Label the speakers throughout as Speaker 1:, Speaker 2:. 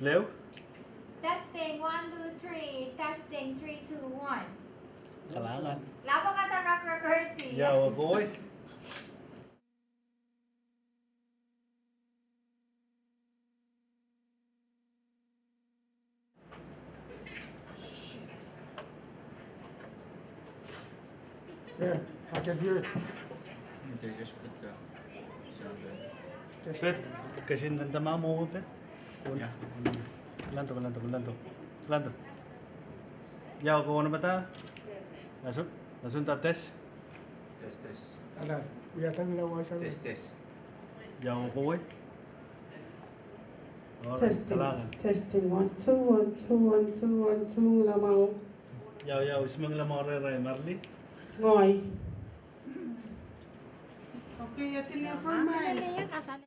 Speaker 1: เร็ว
Speaker 2: Testing 1 2 3 Testing 3 2 1
Speaker 1: Kailangan.
Speaker 2: Labo ka ta rock record
Speaker 1: Yo, boy.
Speaker 3: Yeah, I can hear it.
Speaker 4: Okay, just put the sound there.
Speaker 1: Pet, kasi nandama mo ko, Pet.
Speaker 4: Yeah.
Speaker 1: Kelanto. Yo, kung ano ba ta? Lasun ta test.
Speaker 4: Test.
Speaker 3: Alam, biyatan lang ako sa
Speaker 4: Test.
Speaker 1: Yo, ko eh. Alright,
Speaker 5: Testing.
Speaker 1: kailangan.
Speaker 5: Testing. 1 2 1 2 1 2 1 2 lamaw.
Speaker 1: Yo, ismang lamang rin, Marley.
Speaker 5: Ngoy. Okay, yatin na for mine.
Speaker 2: Madali yan kasali.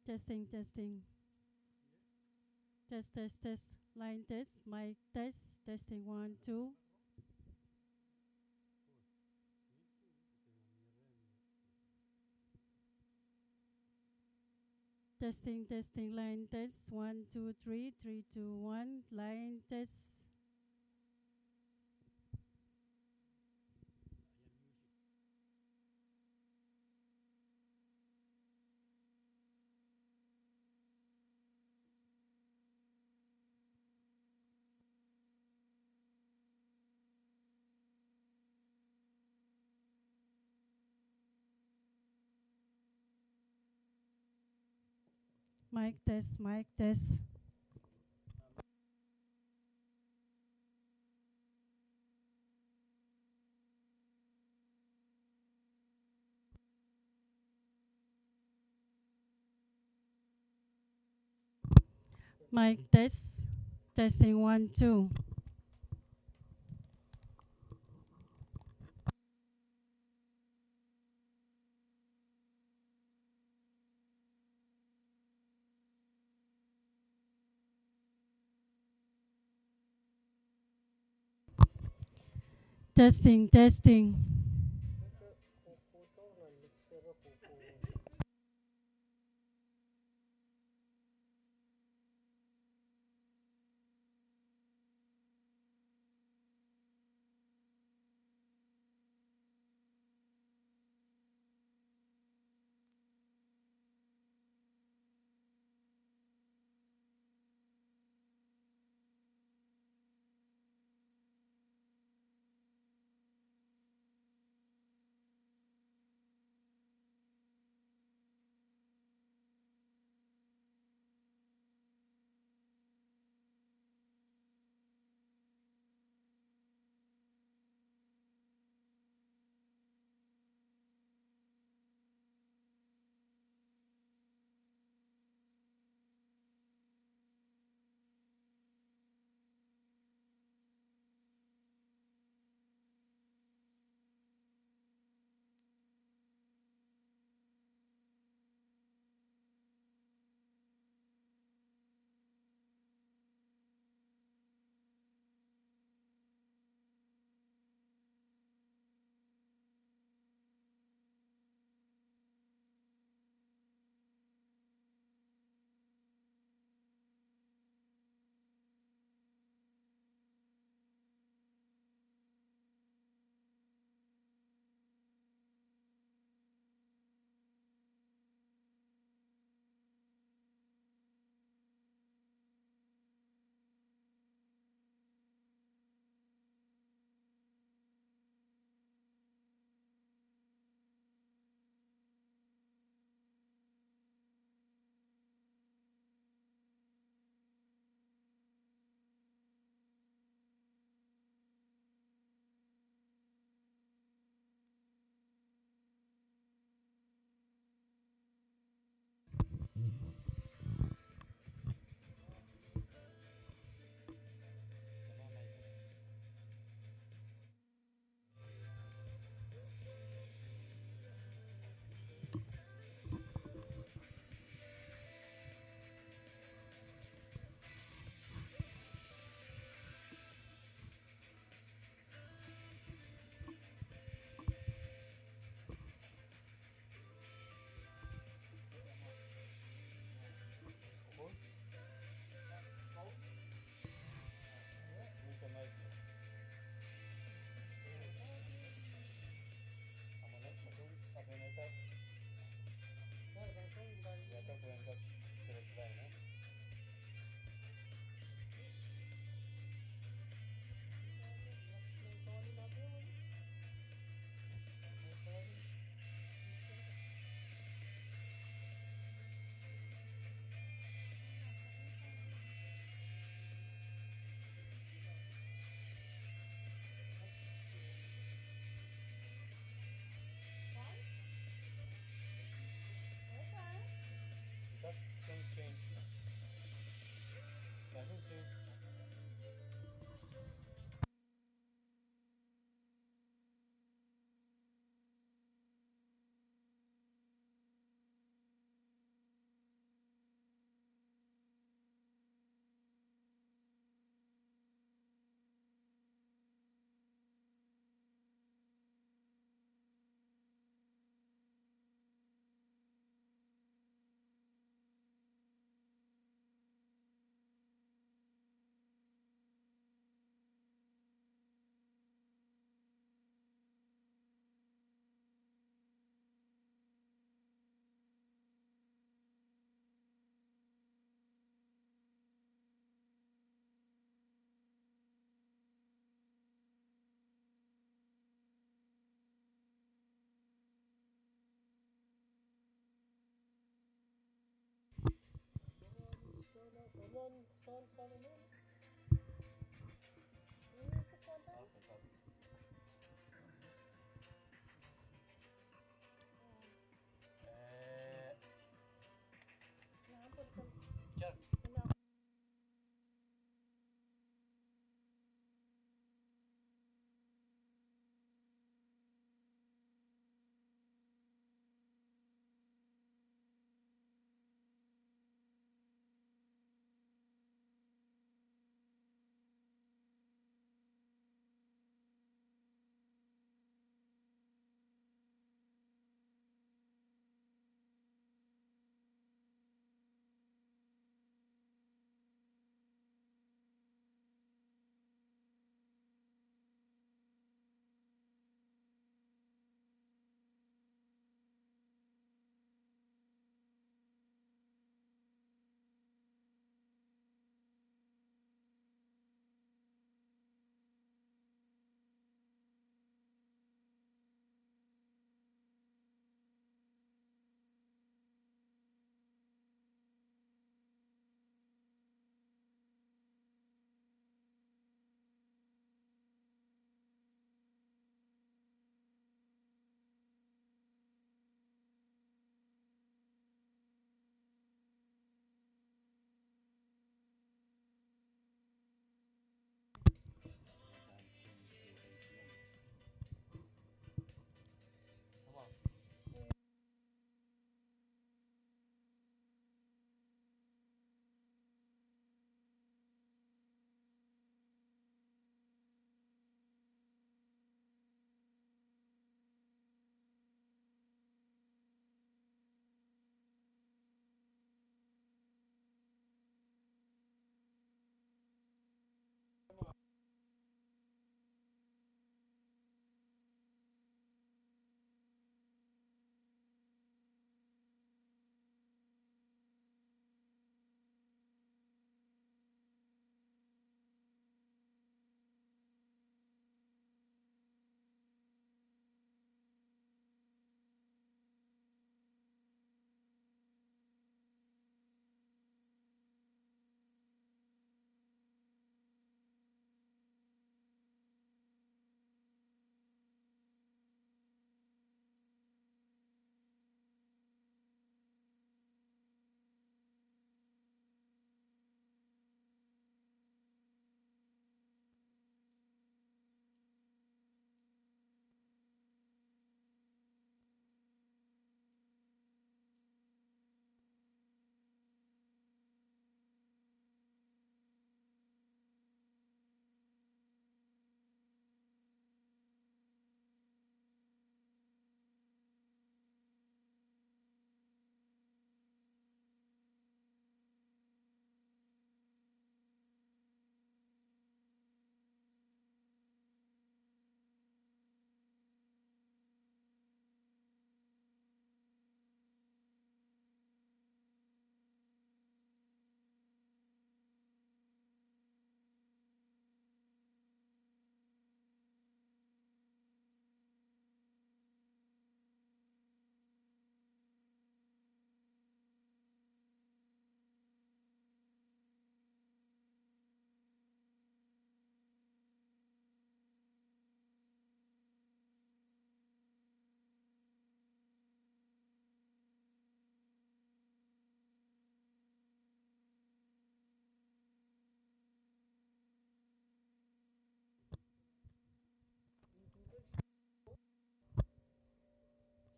Speaker 6: Testing, testing. Test, test, test. Line test, mic test. Testing, 1, 2. Testing, testing, line test. 1, 2, 3, 3, 2, 1. Line test. Mic test, mic test. Mic test. Testing, 1, 2. Testing, testing.
Speaker 4: Okay, copy. Check. Come on.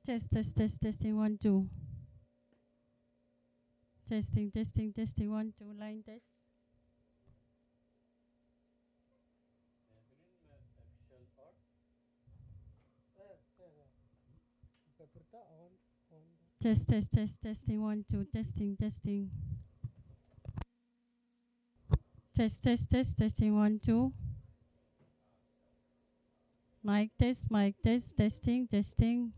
Speaker 6: Testing, 1, 2. Testing, 1, 2. Line test. Testing, 1, 2. Testing. Testing, 1, 2. Mic test, testing.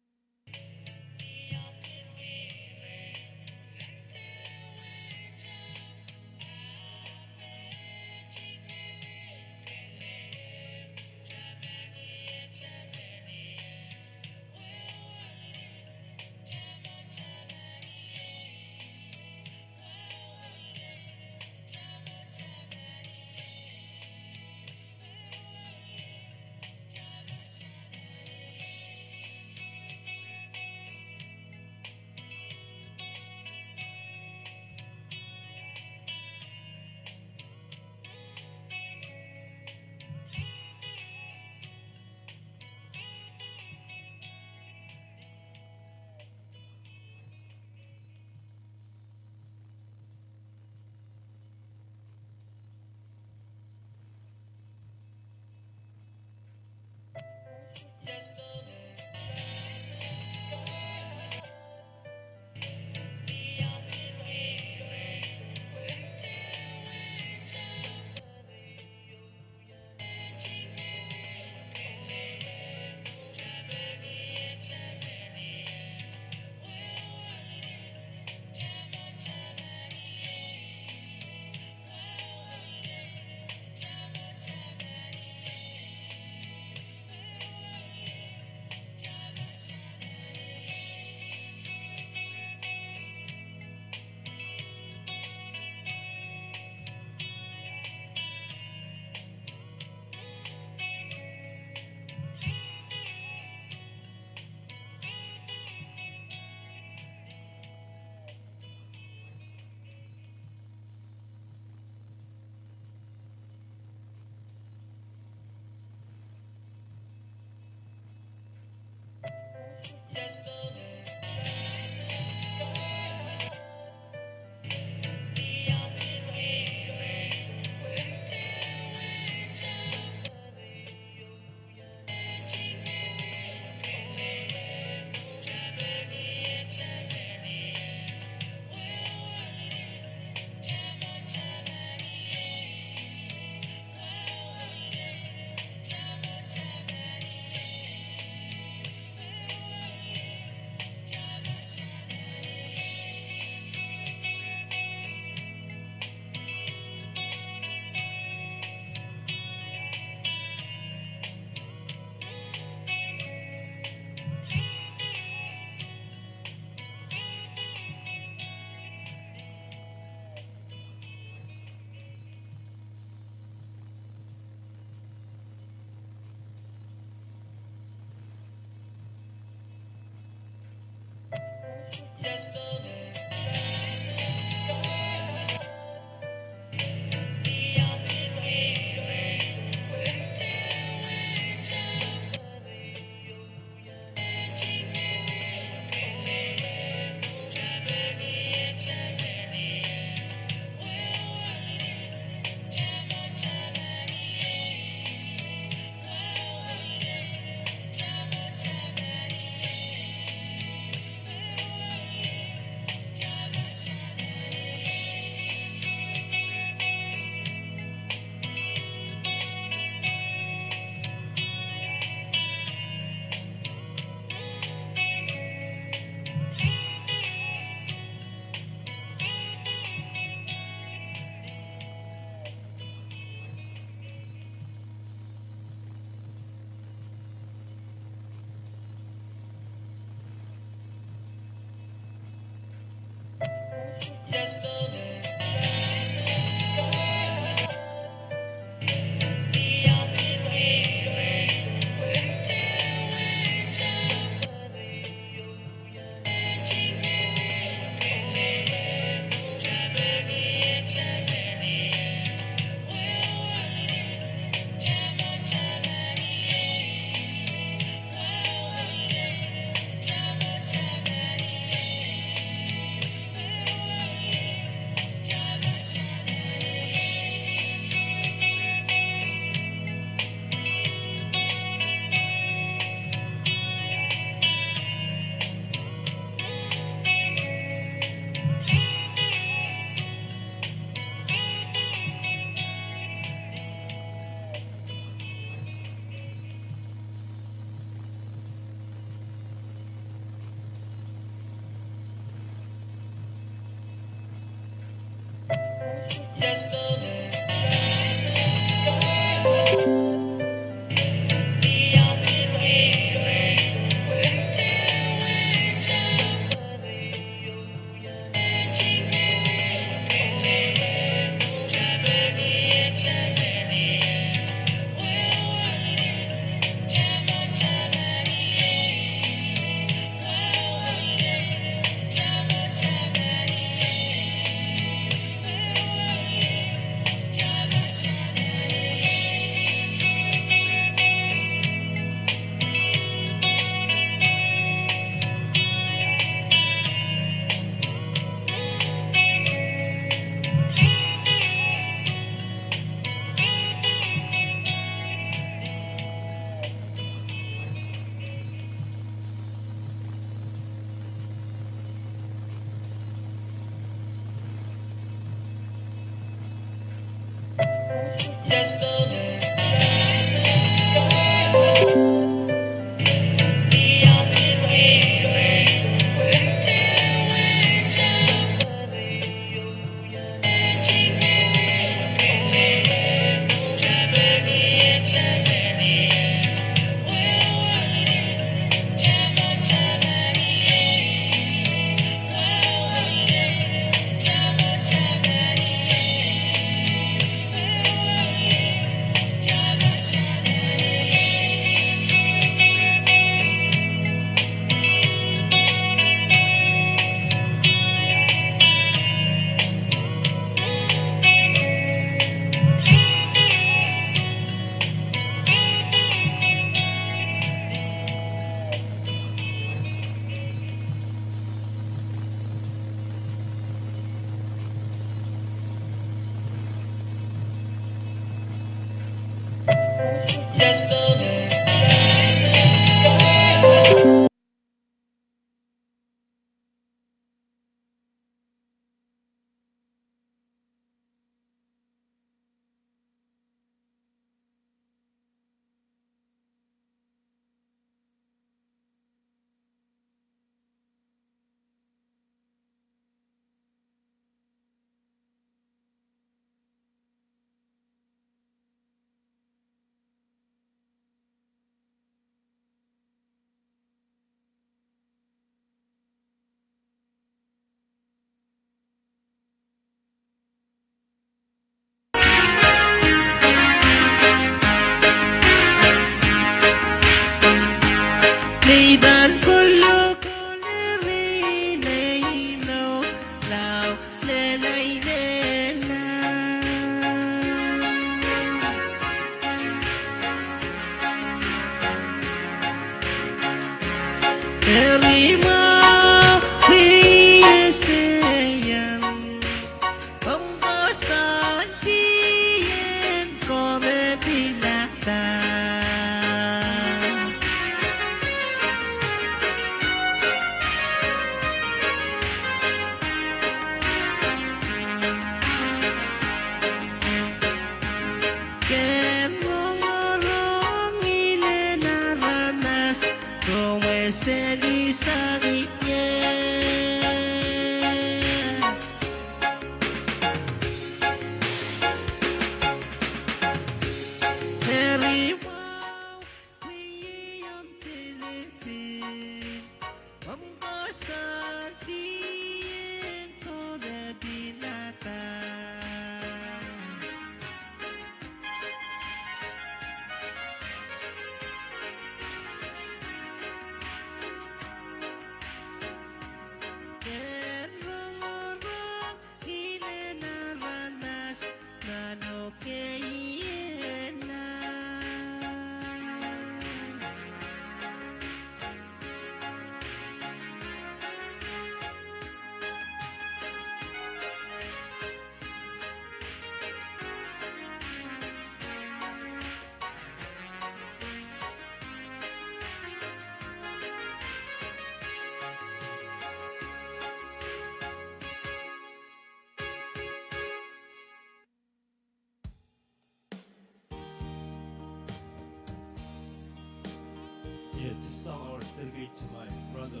Speaker 7: Yeah, this song I will dedicate to my brother,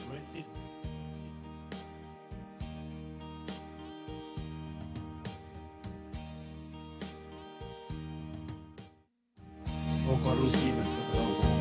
Speaker 7: Randy. O по-русски имя сказал.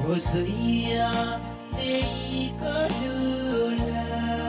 Speaker 5: Hosea, Neika Lula.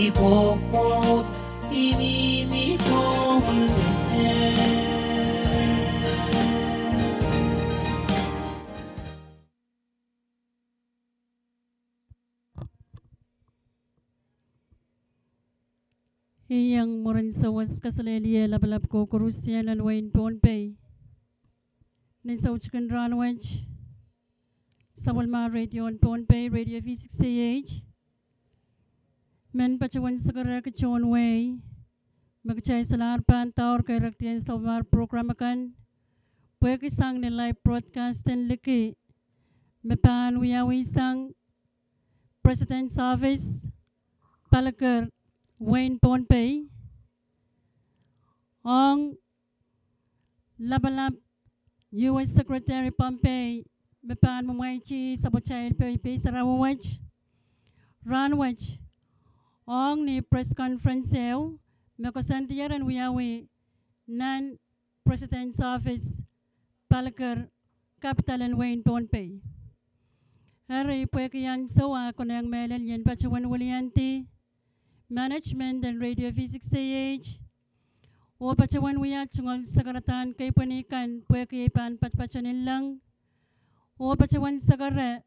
Speaker 7: Ipopo inimi
Speaker 6: Iyang moran sawas kasalelia labalab ko kurusian alwain Pohnpei. Ninsaw chicken ranwich. Sawalma radio on Pohnpei, radio V6AH. Men pachawan sagara ke John Way. Magchay salar pan taur kay raktian sawmar program akan. Pwede sang ni live broadcast and liki. Mepan wiyawi sang President's Office. Palakar Wayne Pohnpei. Ong labalab U.S. Secretary Pohnpei. Mepan mumaichi sabochay PIP sarawawaj. Ranwaj. Ong ni press conference ew. Mekosantiyaran wiyawi nan President's Office. Palakar Capital and Wayne Pohnpei. Hari pwede yan sawa kung ang melal yan pachawan walianti. Management and Radio V6AH o pachawan wiyat sungol sagaratan kay panikan pwede pan patpachanin lang o pachawan sagara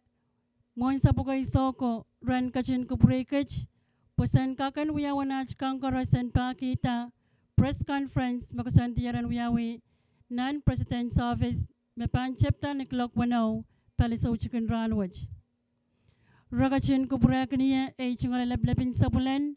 Speaker 6: mon sa pugay soko ran kachin ko breakage pusan kakan wiyawanach kang karasan pakita press conference makasantiyaran wiyawi non-president's office mepan chapta ni clock 10 palisaw chicken ranwaj ragachin ko break niya ay chungol lablapin sa bulan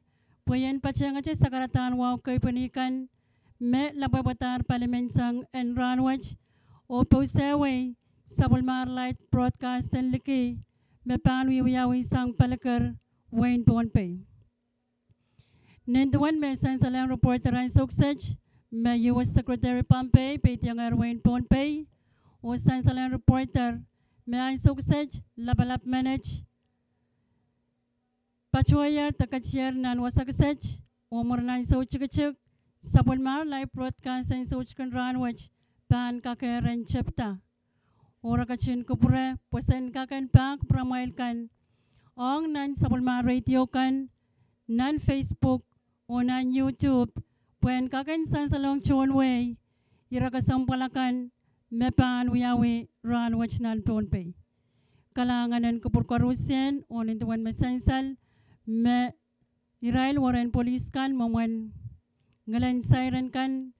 Speaker 6: Puyan pachang aja sagaratan wow kay panikan me lababatar palimensang and ranwaj o posewe sabulmar light broadcast and liki me panwi wiyawi sang Palakar Wayne Pohnpei. Ninduan me san salang reporter ang suksaj me U.S. Secretary Pohnpei petiangar Wayne Pohnpei o san salang reporter me ang suksaj labalap manage Pachoyar takachir nan wasaksaj umur nan sauchikachik sabun mar live broadcast and sauchikan ranwaj pan kakeren chapta ora kachin kupure posen kakan pak pramail kan ong nan sabun mar radio kan nan Facebook o nan YouTube puen kakan san salong chon way ira kasampalakan mepan wiyawi ranwaj nan Pohnpei kalanganan kupurkarusen o nintuan mesansal me Irail Warren Police kan mamuan ngalan siren kan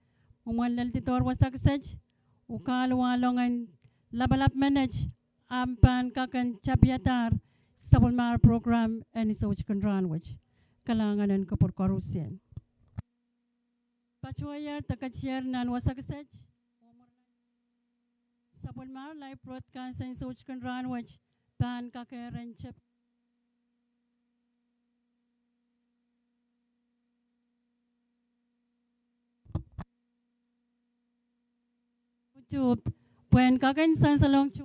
Speaker 6: mamuan laltitor wasaksaj ukalwalongan labalap manage ampan kakan chapiatar sabulmar program and isawch kan ranwaj kalanganan kapurkarusian pachoyar takachyer nan wasaksaj sabulmar live broadcast and isawch kan ranwaj pan kakeren chap YouTube when kakan san salong chu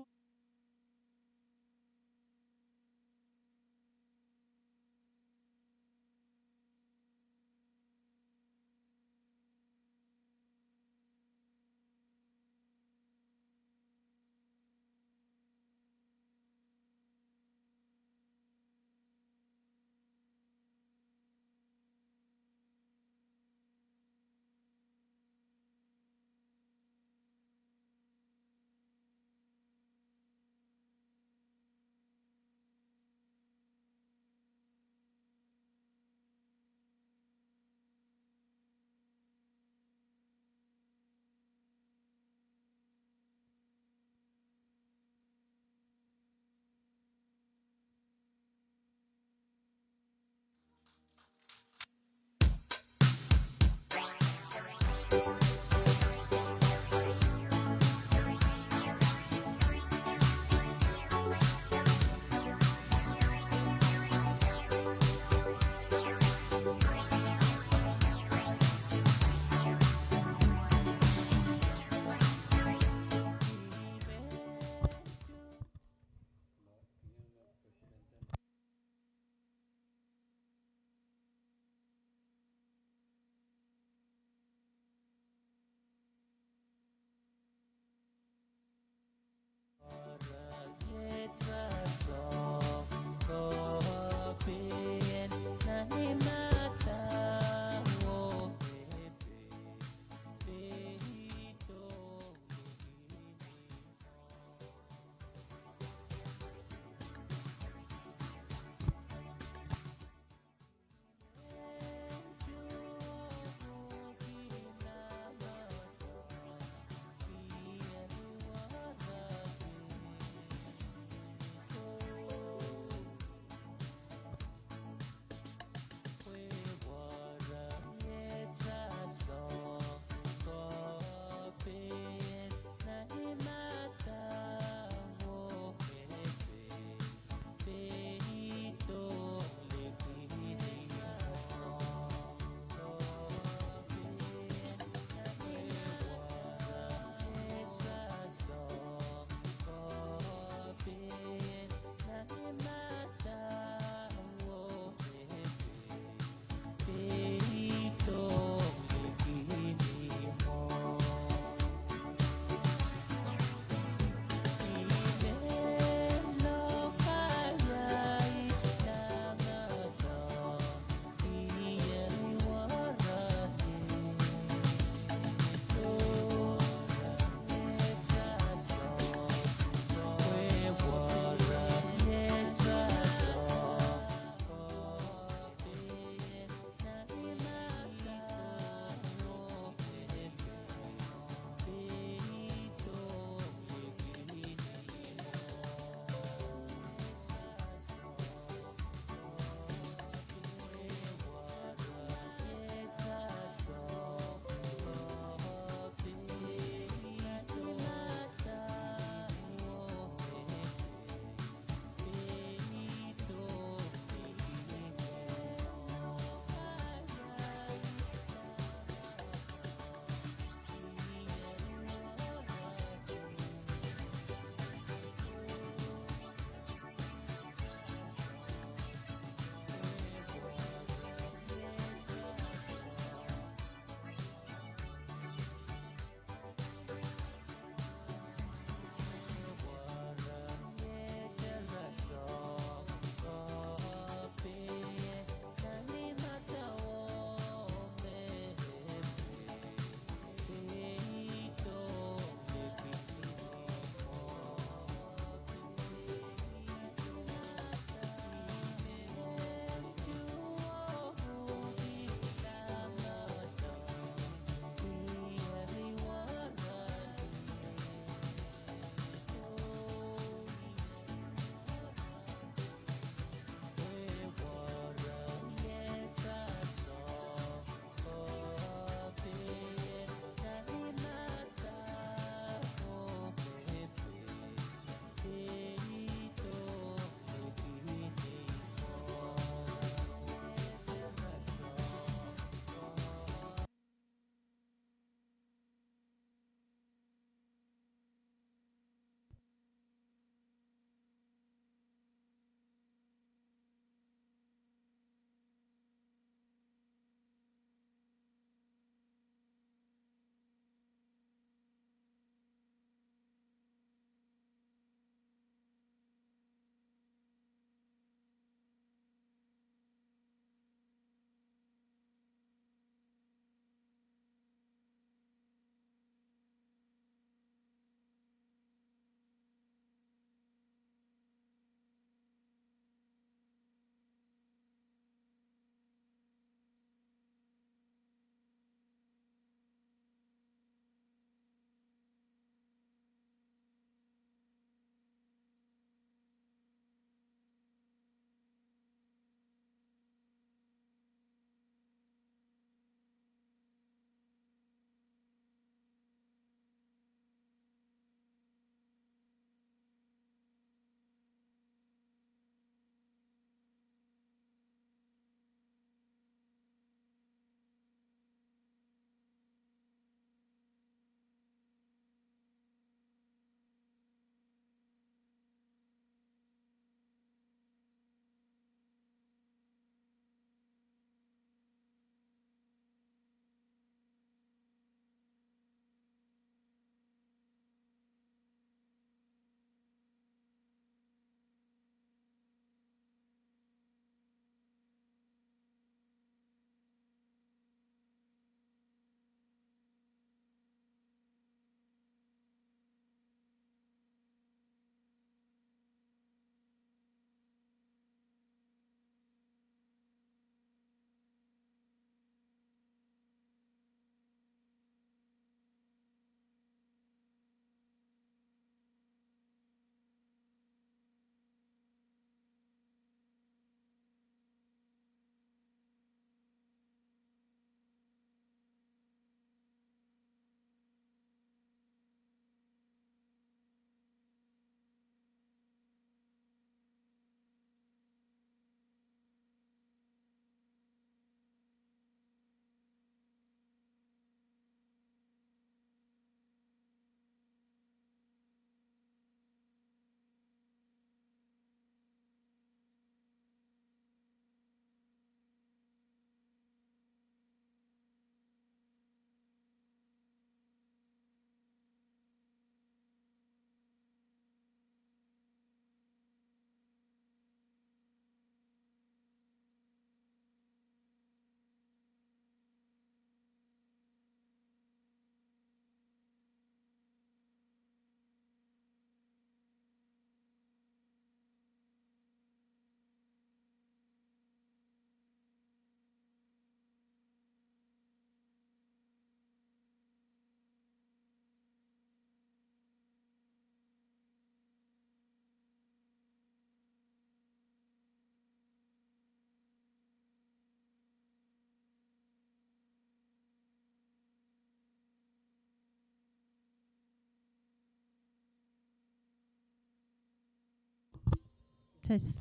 Speaker 6: Test.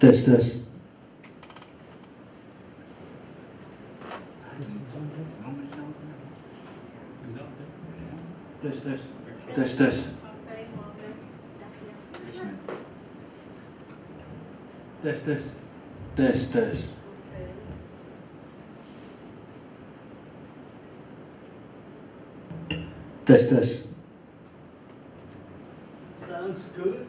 Speaker 5: Test, test. Test, test. Test, test. Test, test. Test, test. Test, test.
Speaker 1: Sounds good.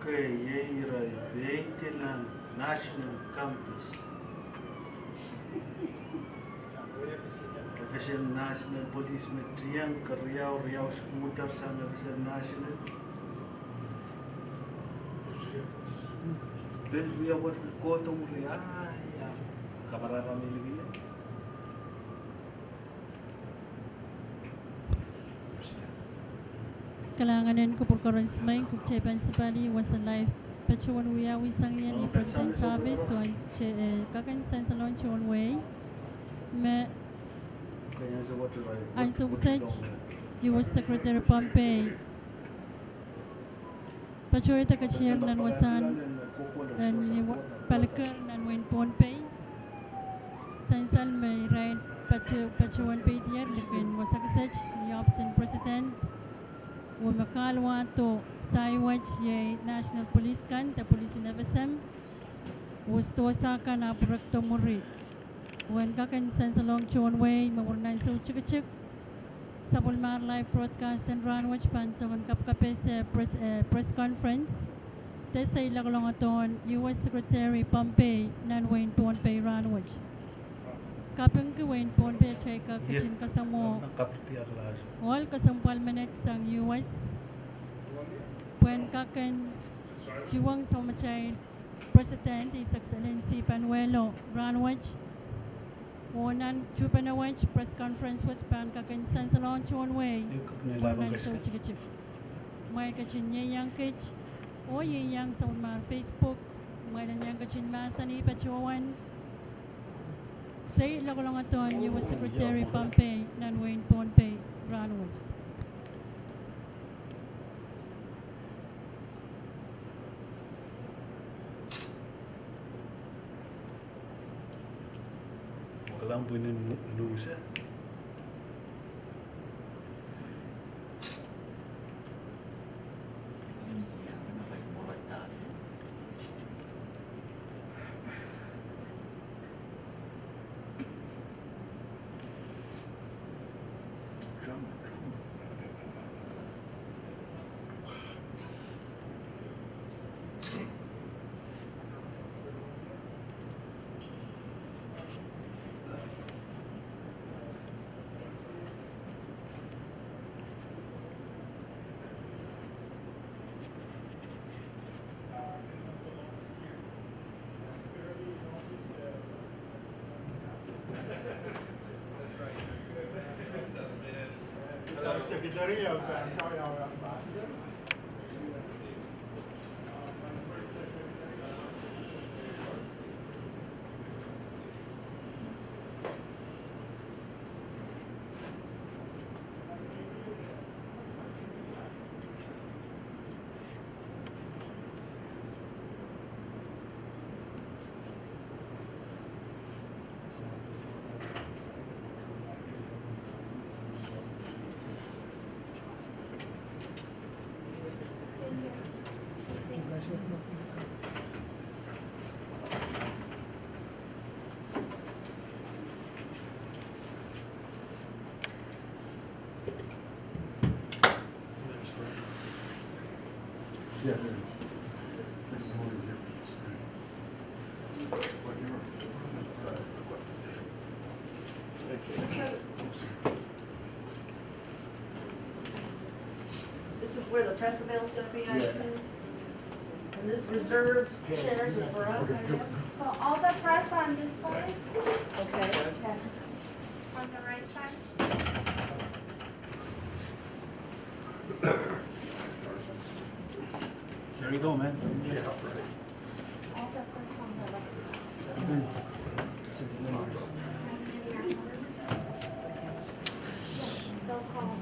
Speaker 1: Okay, Yeira, Veteran National Campus. Official National Police में Triang Riau Scooter sang Official National. Then we are what we call them ya kamera kami lagi ya.
Speaker 6: Kalanganin ko por karon smay kung chay pansipani was a life pachuan wiya wisang yan ni President Chavez so kakan san salon chon way me
Speaker 1: Kaya sa what
Speaker 6: I subsech US Secretary Pompey pachuan ta kachir nan wasan dan ni palakar nan wen Pompey san sal may right pachuan pay diyan lekin wasakasech ni option President ومقال تو سايوج يه ناشنال بوليس كان تا بوليس نفسهم وستوسا كان أبركتو مري وين كان سنسلون شون واي مورنان سو تشك سبول مار لايف برودكاست and run watch pan so kap kapes press conference tesay laglong aton US Secretary Pompey nan Wayne Pompey run watch kapeng ke Wayne Pompey chay ka kachin kasamo all kasampal menek sang US when kaken jiwang sa machay President His Excellency Panuelo Ranwich wonan chupanawich press conference with pan kaken san salon chon way wonan so chikachip may kachin yang kich o yang sa mar Facebook may yang kachin masani pachuan say lakulong aton US Secretary Pompey nan Wayne Pompey Ranwood.
Speaker 1: Walang punin nusa.
Speaker 3: Secretary of our ambassador.
Speaker 8: Yeah, there is. There's a little difference. What you were.
Speaker 9: This is where the press avail's gonna be, I
Speaker 8: Yeah.
Speaker 9: assume? And this reserved chairs is for us, I guess?
Speaker 2: So all the press on this side?
Speaker 9: Okay.
Speaker 2: Yes. On the right side?
Speaker 1: Here we go, man.
Speaker 8: Yeah, right.
Speaker 2: All the press on the left side. Don't call.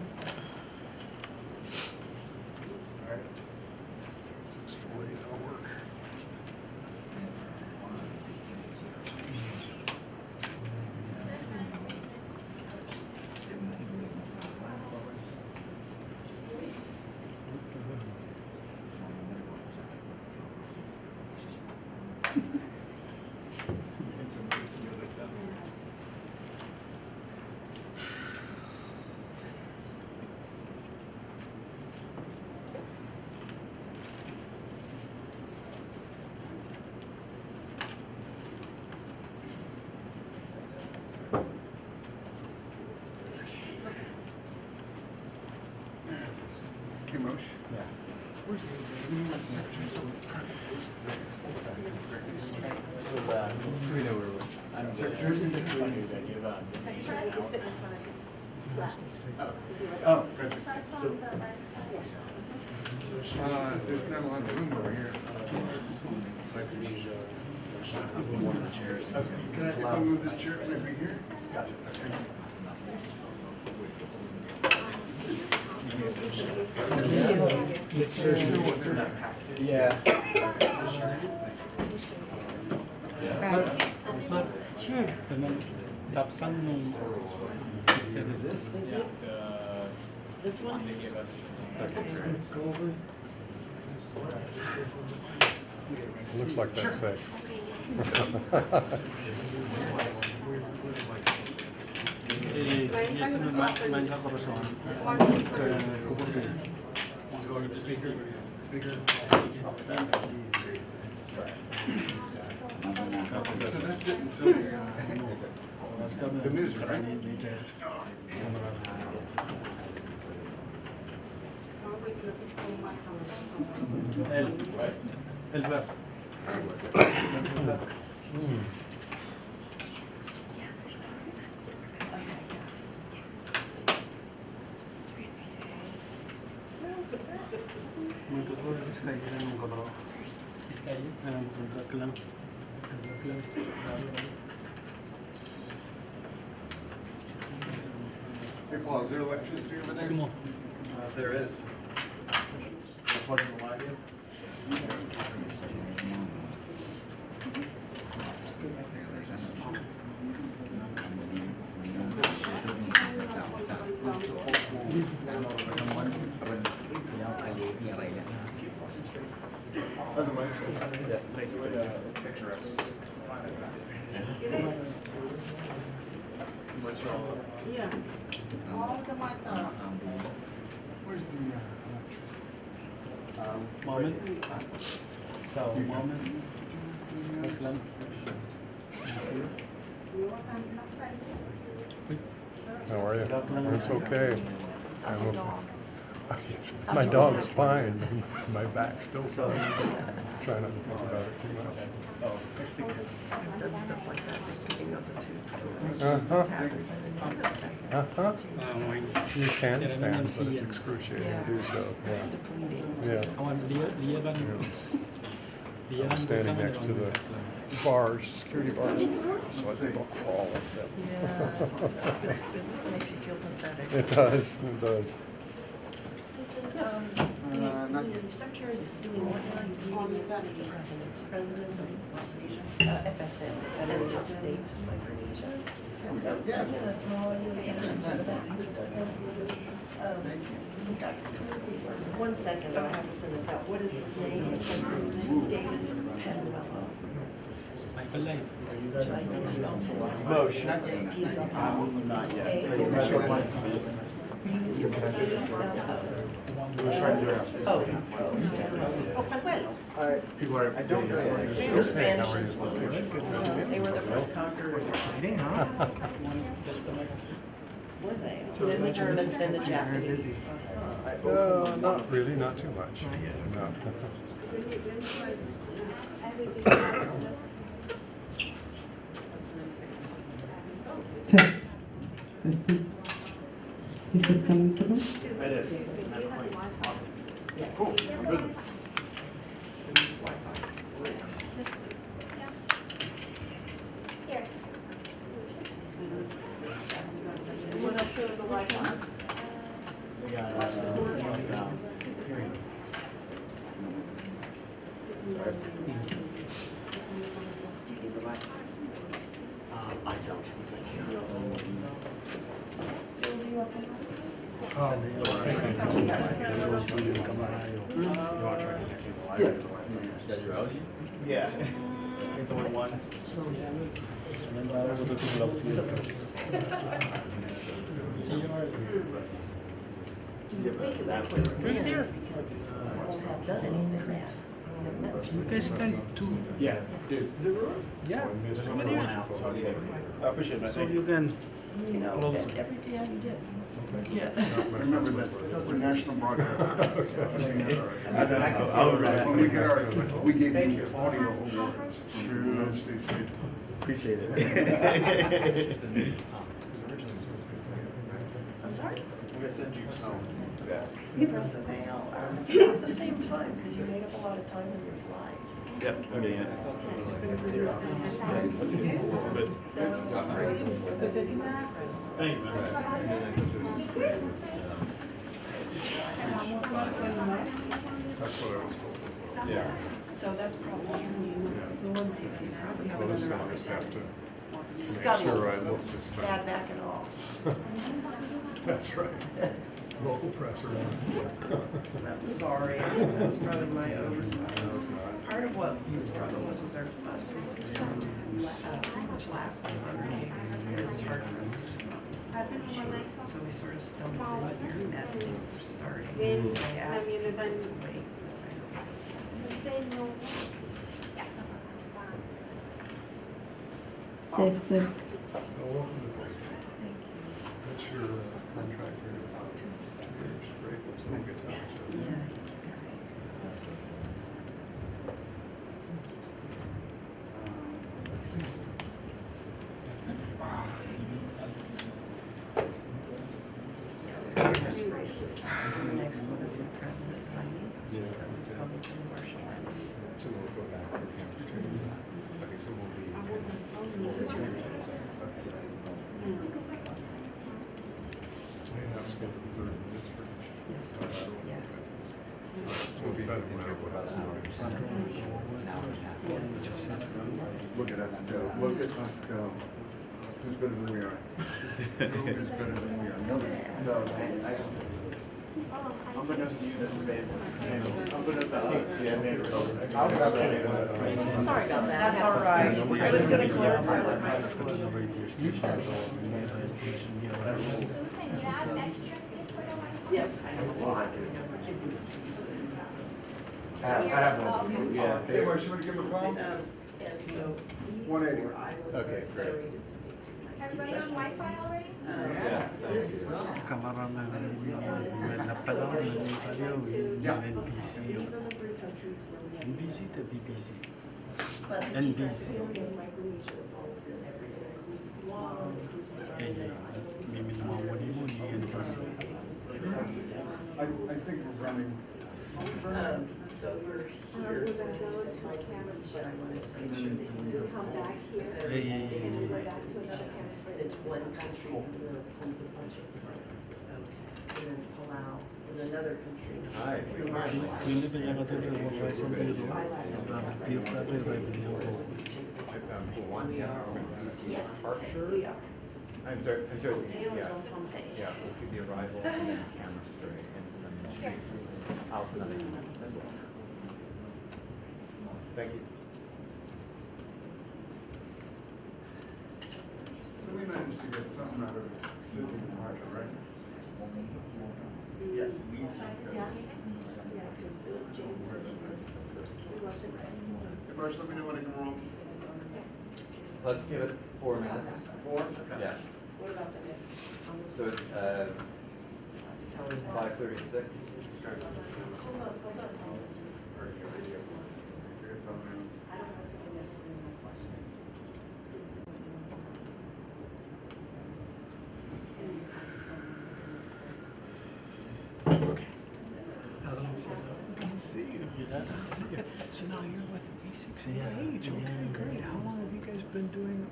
Speaker 8: Hey, Mosh.
Speaker 4: Do we know where we're? I'm
Speaker 8: Secretary?
Speaker 9: Secretary is sitting in front of his flat.
Speaker 8: Oh, gotcha.
Speaker 2: Press on the right side.
Speaker 8: There's not a lot of room over here. Can if I move this chair, can I be here?
Speaker 4: Yeah.
Speaker 9: This one?
Speaker 10: Looks like that's safe.
Speaker 8: So that's it until the news, right? Hey, Paul, is there electricity over there?
Speaker 1: There is. Plug in the light in.
Speaker 8: What's wrong?
Speaker 9: Yeah. All of the mics are up.
Speaker 8: Where's the electricity?
Speaker 1: Moment. So, moment.
Speaker 10: How are you? It's okay. My dog's fine. My back's still fine. Trying not to think about it too much.
Speaker 5: Done stuff like that, just picking up the tooth.
Speaker 10: Uh-huh.
Speaker 5: Just happens in a second.
Speaker 10: Uh-huh. You can stand, but it's excruciating to do so.
Speaker 9: It's
Speaker 10: Yeah.
Speaker 9: depleting.
Speaker 10: Yeah. I'm standing next to the bars, security bars, so I think I'll crawl up them.
Speaker 9: Yeah, it makes you feel pathetic.
Speaker 10: It does, it does.
Speaker 9: Yes. The secretary is doing what now? He's meeting with the president of Micronesia. FSM, Federated States of Micronesia. Yes. One second, I have to send this out. What is his name, the president's name? David Penwello. Would you like me to spell it?
Speaker 8: Motion.
Speaker 9: He's up.
Speaker 8: Not yet.
Speaker 9: A-O-C. Oh, Panuelo.
Speaker 8: People are, I don't know.
Speaker 9: The Spanish. They were the first conquerors. Were they? Then the Germans, then the Japanese.
Speaker 10: No, not really, not too much. No.
Speaker 5: Test. Testing. Is this coming through?
Speaker 8: It is. Cool. Business.
Speaker 2: Here.
Speaker 9: What else is the Wi-Fi?
Speaker 1: We got,
Speaker 9: Do you need the Wi-Fi?
Speaker 1: I don't, thank you.
Speaker 9: Bill, do you want that?
Speaker 8: Yeah. It's only one.
Speaker 9: You think it would put them in because you won't have done anything yet.
Speaker 1: You guys stand two.
Speaker 8: Yeah. Dude.
Speaker 1: Yeah.
Speaker 8: I appreciate that.
Speaker 1: So you can,
Speaker 9: You know, every day you did. Yeah.
Speaker 8: Remember that we're national broadcast.
Speaker 10: When
Speaker 8: we get our, we gave you audio awards.
Speaker 10: United States.
Speaker 8: Appreciate it.
Speaker 9: I'm sorry?
Speaker 8: I'm gonna send you some. Yeah.
Speaker 9: Impressive mail. It's about the same time because you made up a lot of time when you're flying.
Speaker 8: Yep, I'm getting it.
Speaker 9: There was a spray before the
Speaker 8: Thank you,
Speaker 10: That's what I was told.
Speaker 8: Yeah.
Speaker 9: So that's probably you probably have
Speaker 10: Well, this
Speaker 9: another
Speaker 10: one I just have to make
Speaker 9: Scuttle.
Speaker 10: sure I look this
Speaker 9: Bad
Speaker 10: time.
Speaker 9: back and all.
Speaker 10: That's right. Local press around.
Speaker 9: I'm sorry, that was probably my oversight. Part of what the struggle was our bus was pretty much last on it was hard for us to keep up. So we sort of stumbled in here as things were starting. I asked people to wait.
Speaker 5: Test good.
Speaker 10: That's your contract here. Great. It's no good time.
Speaker 9: Yeah. So the next one is with President Clinton, Republican Marshall Islands.
Speaker 10: So we'll go back. Okay, so we'll be.
Speaker 9: This is your notice. Yes, yeah.
Speaker 10: We'll be better when I go out.
Speaker 8: Look at us go. Look at us go. Who's better than we are? Who's better than we are? No, I just. I'm gonna see you this band. I'm gonna tell us. I'll grab that.
Speaker 9: Sorry about that. That's all right. I was gonna clarify with my.
Speaker 2: Susan, you have extra stick for the Wi-Fi?
Speaker 9: Yes, I have a lot. Give these to you.
Speaker 8: I have one. Yeah. Hey, where, should we give it a call?
Speaker 9: And so these
Speaker 8: 180.
Speaker 9: were islands
Speaker 8: Okay,
Speaker 9: of
Speaker 8: great.
Speaker 9: Federated States.
Speaker 2: Everybody on Wi-Fi already?
Speaker 9: This is not.
Speaker 1: cameraman,
Speaker 9: And this is
Speaker 1: napala,
Speaker 8: Yeah.
Speaker 9: These are the three countries where we have.
Speaker 1: NBC to BBC.
Speaker 9: But the
Speaker 1: NBC.
Speaker 9: geographical area of Micronesia is all of this. It includes Guam, it includes the Island Islands.
Speaker 1: Mimi naman
Speaker 8: coming.
Speaker 9: So we're here, so you said my cameras, but I wanted to make sure that you
Speaker 5: Come back here.
Speaker 1: Yeah, yeah, yeah,
Speaker 5: And
Speaker 1: yeah.
Speaker 5: go back to another campus.
Speaker 9: it's one country, comes a bunch of different folks. And then Palau is another country.
Speaker 1: We live in another
Speaker 9: Yes, we are.
Speaker 11: I'm sorry,
Speaker 9: Gail is
Speaker 11: yeah,
Speaker 9: on Pompeii.
Speaker 11: yeah, we'll keep the arrival and then camera straight and some streets. I'll send them as well. Thank you.
Speaker 8: So we managed to get something out of Sydney and Marshall, right?
Speaker 1: Yes.
Speaker 9: Yeah, because Bill James says he was the first campus.
Speaker 8: Hey, Marshall, let me know when to come home.
Speaker 11: Let's give it 4 minutes.
Speaker 8: 4? Okay.
Speaker 11: Yeah,
Speaker 9: What about the next?
Speaker 11: so, 5:36.
Speaker 9: Hold on. I don't have to mess with my question.
Speaker 3: So now you're with V6
Speaker 1: Yeah,
Speaker 3: Age. Okay,
Speaker 1: yeah.
Speaker 3: great. How long have you guys been doing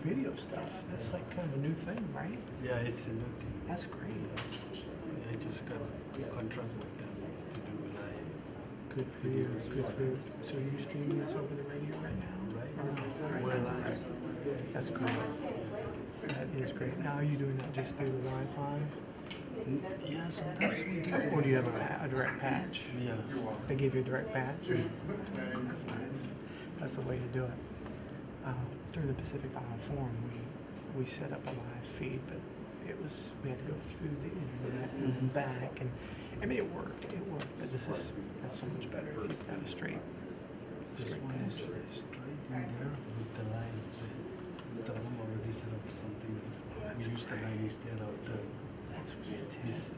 Speaker 3: video stuff? That's like kind of a new thing, right?
Speaker 1: Yeah, it's a new thing.
Speaker 3: That's great.
Speaker 1: I just got a contract with them to do live.
Speaker 3: Good for you. Good for you. So you're streaming this over the radio right now?
Speaker 1: We're live.
Speaker 3: That's great. That is great. Now are you doing that just through the Wi-Fi?
Speaker 1: Yeah, sometimes we do.
Speaker 3: Or do you have a direct patch?
Speaker 1: Yeah.
Speaker 3: They give you a direct patch? That's nice. That's the way to do it. During the Pacific Island Forum, we set up a live feed, but we had to go through the internet and back, and I mean it worked, but that's so much better if you've got a straight
Speaker 1: This one is
Speaker 3: patch.
Speaker 1: straight in there with the line. The room already set up something. We use the line instead of the.
Speaker 3: That's
Speaker 1: This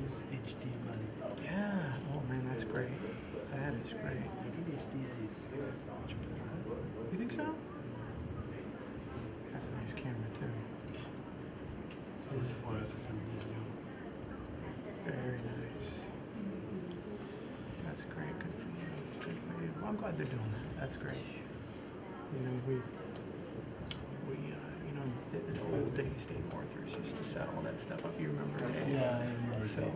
Speaker 1: is HDMI.
Speaker 3: Yeah. Oh man, that's great. That is great.
Speaker 1: I think SDI is much better.
Speaker 3: You think so? That's a nice camera too.
Speaker 1: This is for some video.
Speaker 3: Very nice. That's great. Good for you. Good for you. Well, I'm glad they're doing that. That's great. You know, we you know, the old days, Dave Arthurs used to set all that stuff up. You remember that?
Speaker 1: Yeah, I remember.
Speaker 3: So,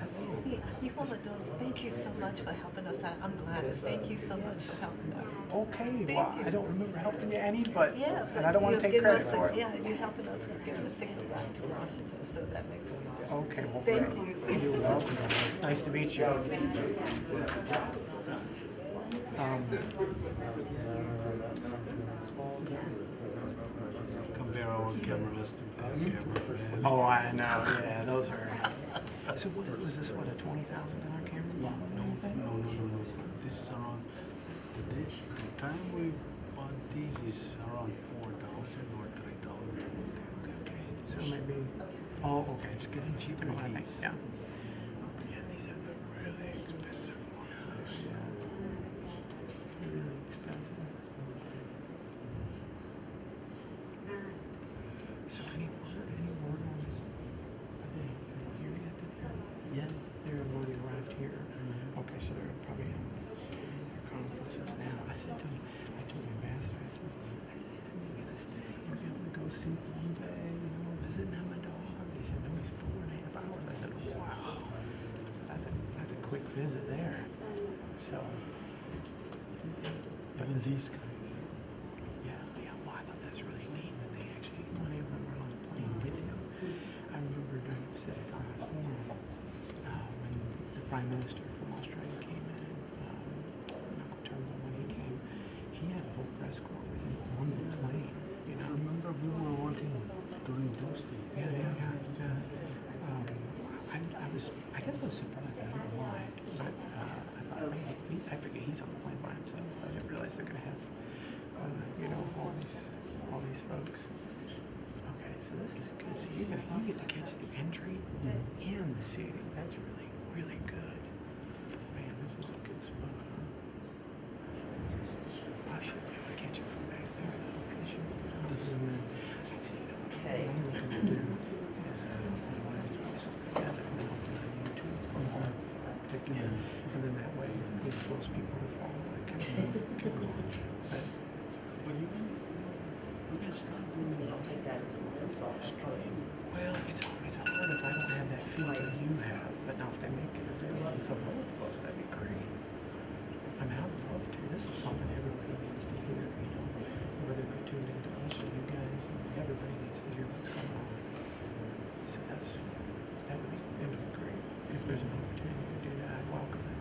Speaker 12: Excuse me, you hold it down. Thank you so much for helping us out. I'm Gladys. Thank you so much for helping us.
Speaker 3: okay. Well, I don't remember helping you any, but
Speaker 12: Yeah,
Speaker 3: and I don't want to take credit for it.
Speaker 12: Yeah, you're helping us with getting the signal back to Washington, so that makes a big difference.
Speaker 3: Okay. Well,
Speaker 12: Thank
Speaker 3: great.
Speaker 12: you.
Speaker 3: You're welcome. It's nice to meet you.
Speaker 1: Compare our cameras to their camera.
Speaker 3: Oh, I know. Yeah, those are. So what was this? What, a $20,000 camera?
Speaker 1: No, This is around the time we bought these is around 4,000 or 3,000.
Speaker 3: Okay. So maybe. Oh, okay. It's getting cheaper. I think. Yeah. Yeah, these are the really expensive ones. Yeah. Really expensive. So any word on this? Are they here yet?
Speaker 1: Yeah.
Speaker 3: They're already arrived here. Okay, so they're probably in their conferences now. I said to him, I told the ambassador, I said, isn't he gonna stay and be able to go see Bombay, you know, visit Namadog? He said, no, he's 4.5 hours. I said, wow. So that's a quick visit there. So,
Speaker 1: But these guys.
Speaker 3: yeah, well, I thought that was really neat that they actually went over and were on the plane with you. I remember during the Pacific Island Forum, when the Prime Minister from Australia came in, Malcolm Turnbull, when he came, he had a whole press corps with him on the plane, you know.
Speaker 1: Remember we were working during those days.
Speaker 3: Yeah. I guess I was surprised. I don't know why, but I thought, man, I figured he's on the plane by himself. I didn't realize they're gonna have, you know, all these folks. Okay, so this is good. So you get to catch the entry and the seating. That's really, really good. Man, this is a good spot. Huh? I should be able to catch it from back there. This is actually,
Speaker 9: Okay.
Speaker 3: what I'm gonna do is,
Speaker 9: I'll take that as an insult, I promise.
Speaker 3: Well, it's hard if I don't have that feeling you have, but now if they make it available to both of us, that'd be great. I mean, I would love to. This is something everybody needs to hear, you know, whether they're tuned into us or you guys, everybody needs to hear what's going on. So that would be great. If there's an opportunity to do that, I'd welcome it.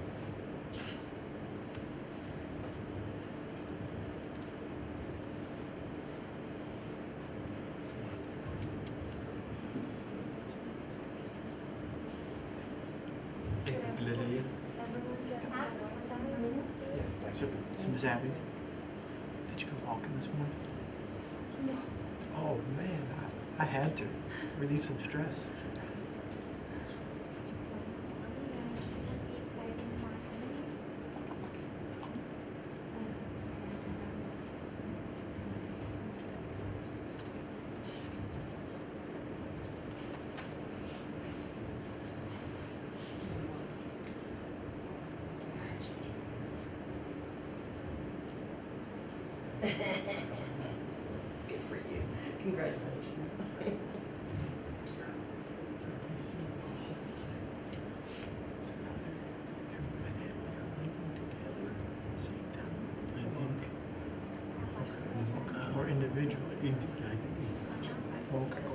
Speaker 1: Lillian?
Speaker 3: So Ms. Abby, did you go walking this morning? Oh man, I had to relieve some stress.
Speaker 9: Good for you. Congratulations.
Speaker 3: Or individually? Okay.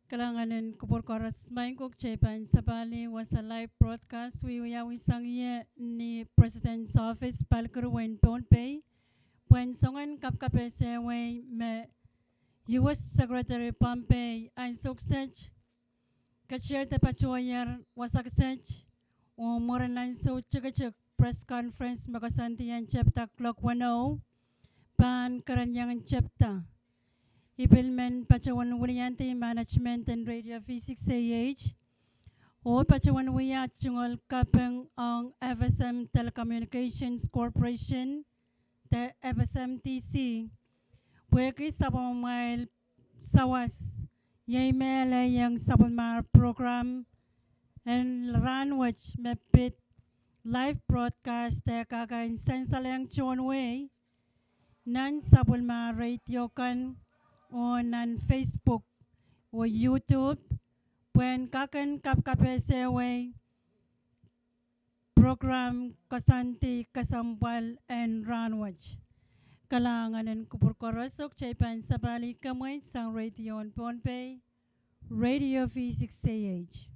Speaker 6: Kalanganin kupur koras main kuk cepan sabali was a live broadcast we isang ye ni President's Office palker wen Pohnpei when songan kapkape se we me US Secretary Pompey ay suksej kachir te pachoyer wasaksej o moranan so chikachik press conference makasanti yan chapter clock 10 pan karanyangan chapter Ipilmen Pachawan Wilianti Management and Radio Physics AH o Pachawan Wiyat Chungol Kapeng ang FSM Telecommunications Corporation the FSMTC Pweki Sabamail Sawas Yaimele yang Sabamar program and Ranwich Mepit live broadcast te kakain sensalang Chonway nan Sabulma radio kan o nan Facebook o YouTube when kakan kapkapesewe program kasanti kasambal and ranwaj kalanganan kupurkorosok chaypan sabali kamoy sang radio on Pohnpei Radio Physics AH.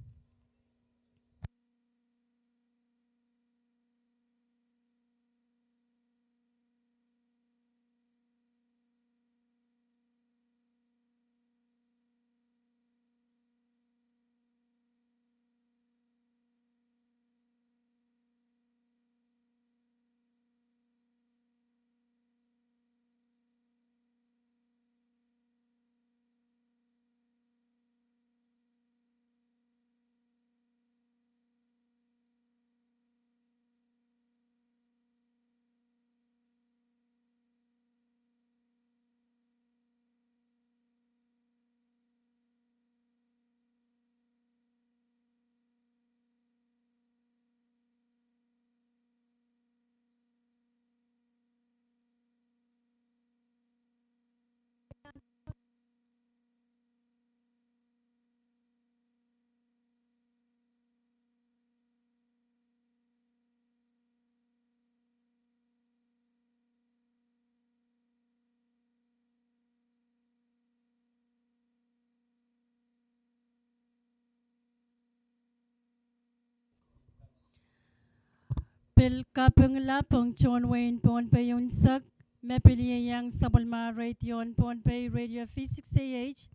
Speaker 6: Pil kapeng lapong John Wayne Pohnpei unsak mepili yang Sabulma Radio on Pohnpei Radio Physics AH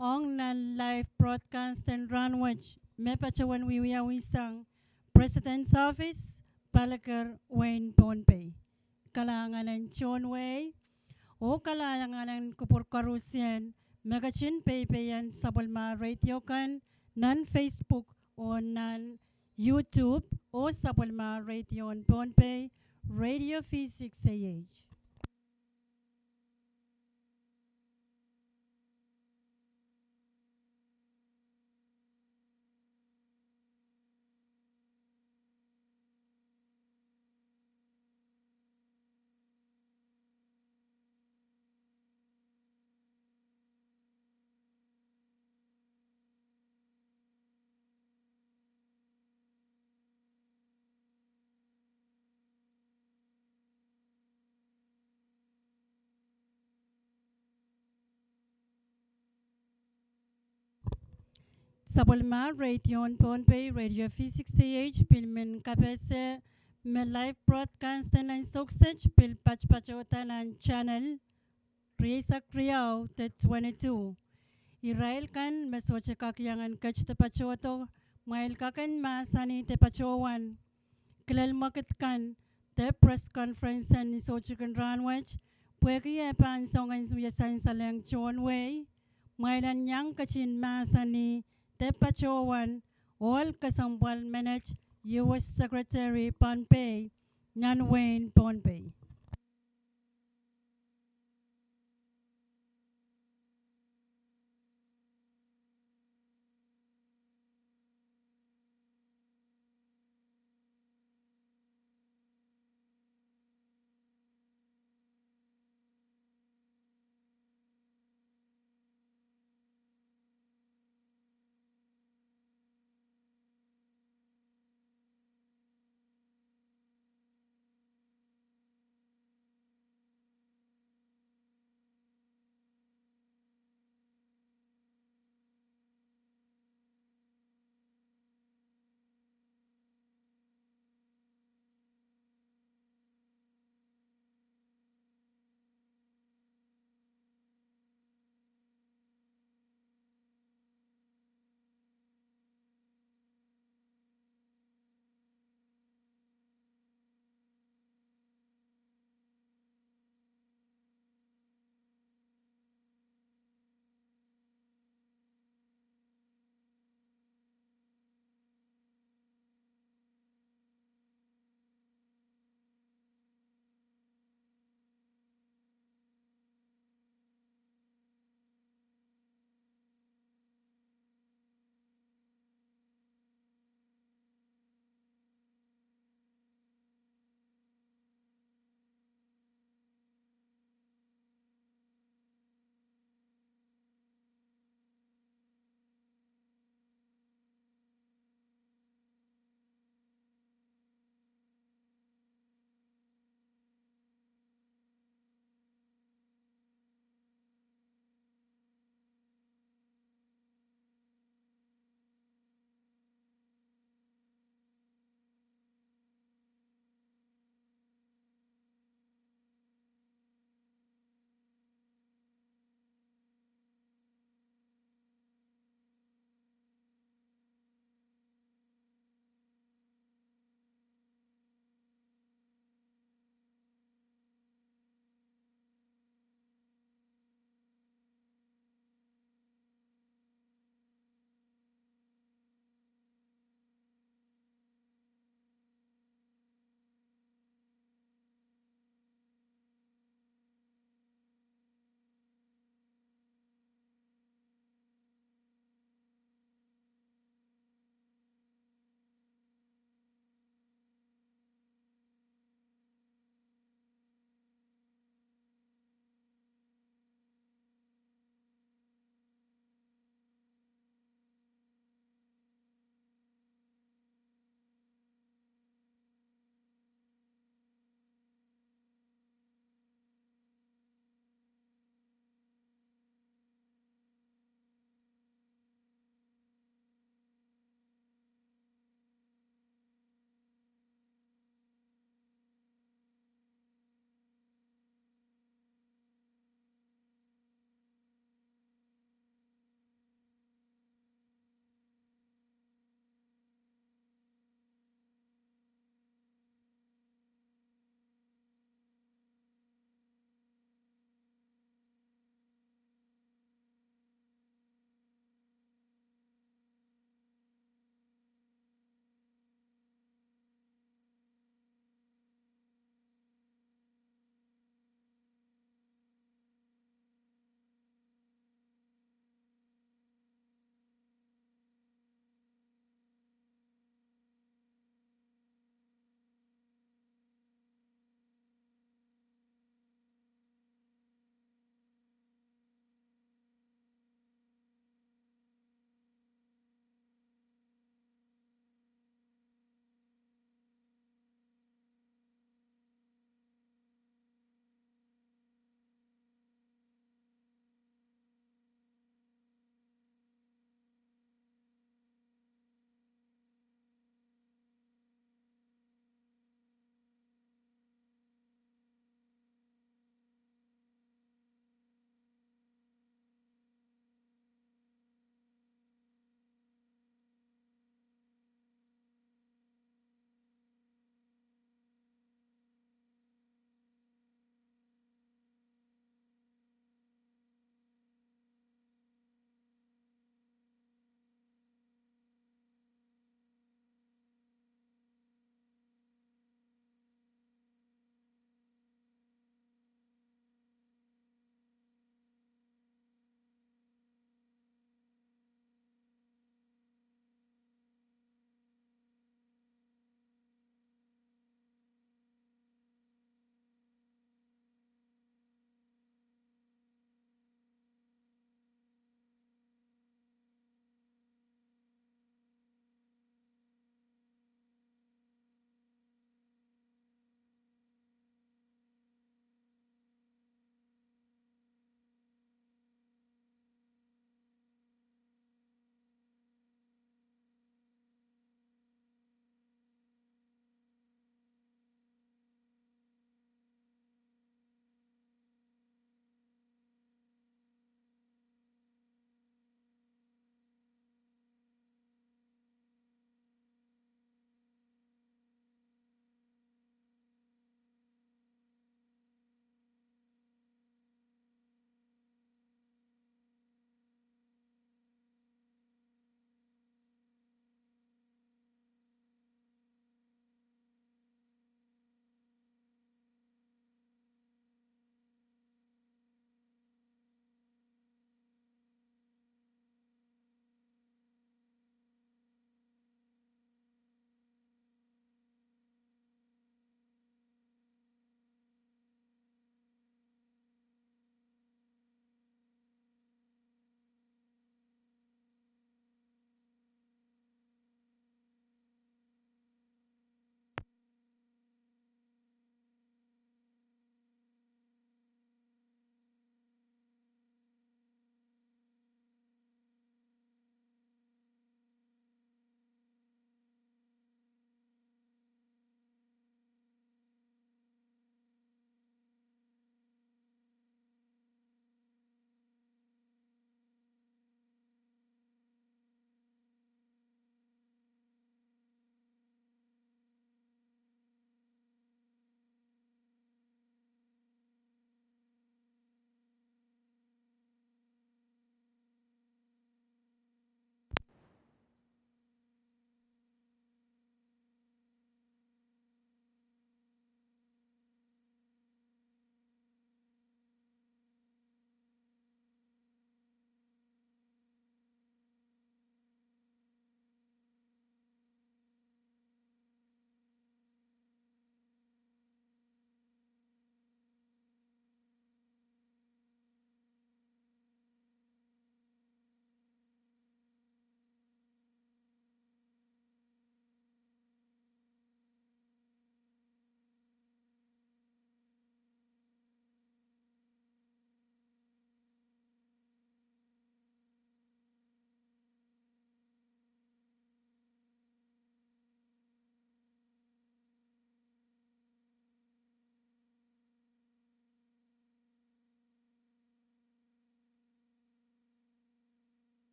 Speaker 6: ong nan live broadcast and ranwaj mepachawan wiwiawisang President's Office Palakar Wayne Pohnpei kalanganan John Way o kalanganan kupur karusyan megachin pepeyan Sabulma Radio kan nan Facebook o nan YouTube o Sabulma Radio on Pohnpei Radio Physics AH. Sabulma Radio on Pohnpei Radio Physics AH pilmen kapese me live broadcast and success pil pachpachotan and channel Risa Kriyaw te 22 Israel kan mesoche kakyangan kach te pachoto mail kakan masani te pachowan kilal market kan te press conference and isoche kan ranwach pweki e pan songan suyasan salang John Way mailan yang kachin masani te pachowan all kasambal manage US Secretary Pohnpei Nyan Wayne Pohnpei.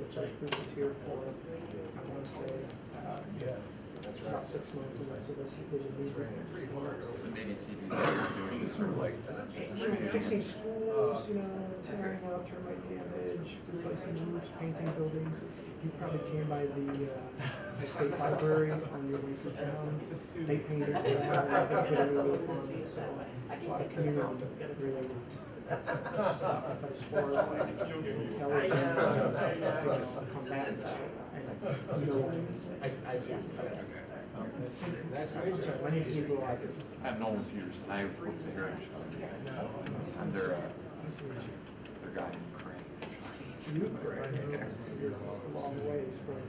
Speaker 3: the first group was here for, I want to say, about 6 months, and so this was a new group.
Speaker 4: So maybe CBC doing this sort of like.
Speaker 3: Fixing schools, tearing out termite damage, replacing roofs, painting buildings. You probably came by the state library on your way through town. They painted it, they put a new roof on it, so a lot of community related stuff. But as far as like intelligence, combatants, my name's Hugo Rogers.
Speaker 11: I'm Nolan Peterson. I work for the Heritage Fund. I'm their guy in Ukraine.
Speaker 3: Ukraine, you're a long ways from.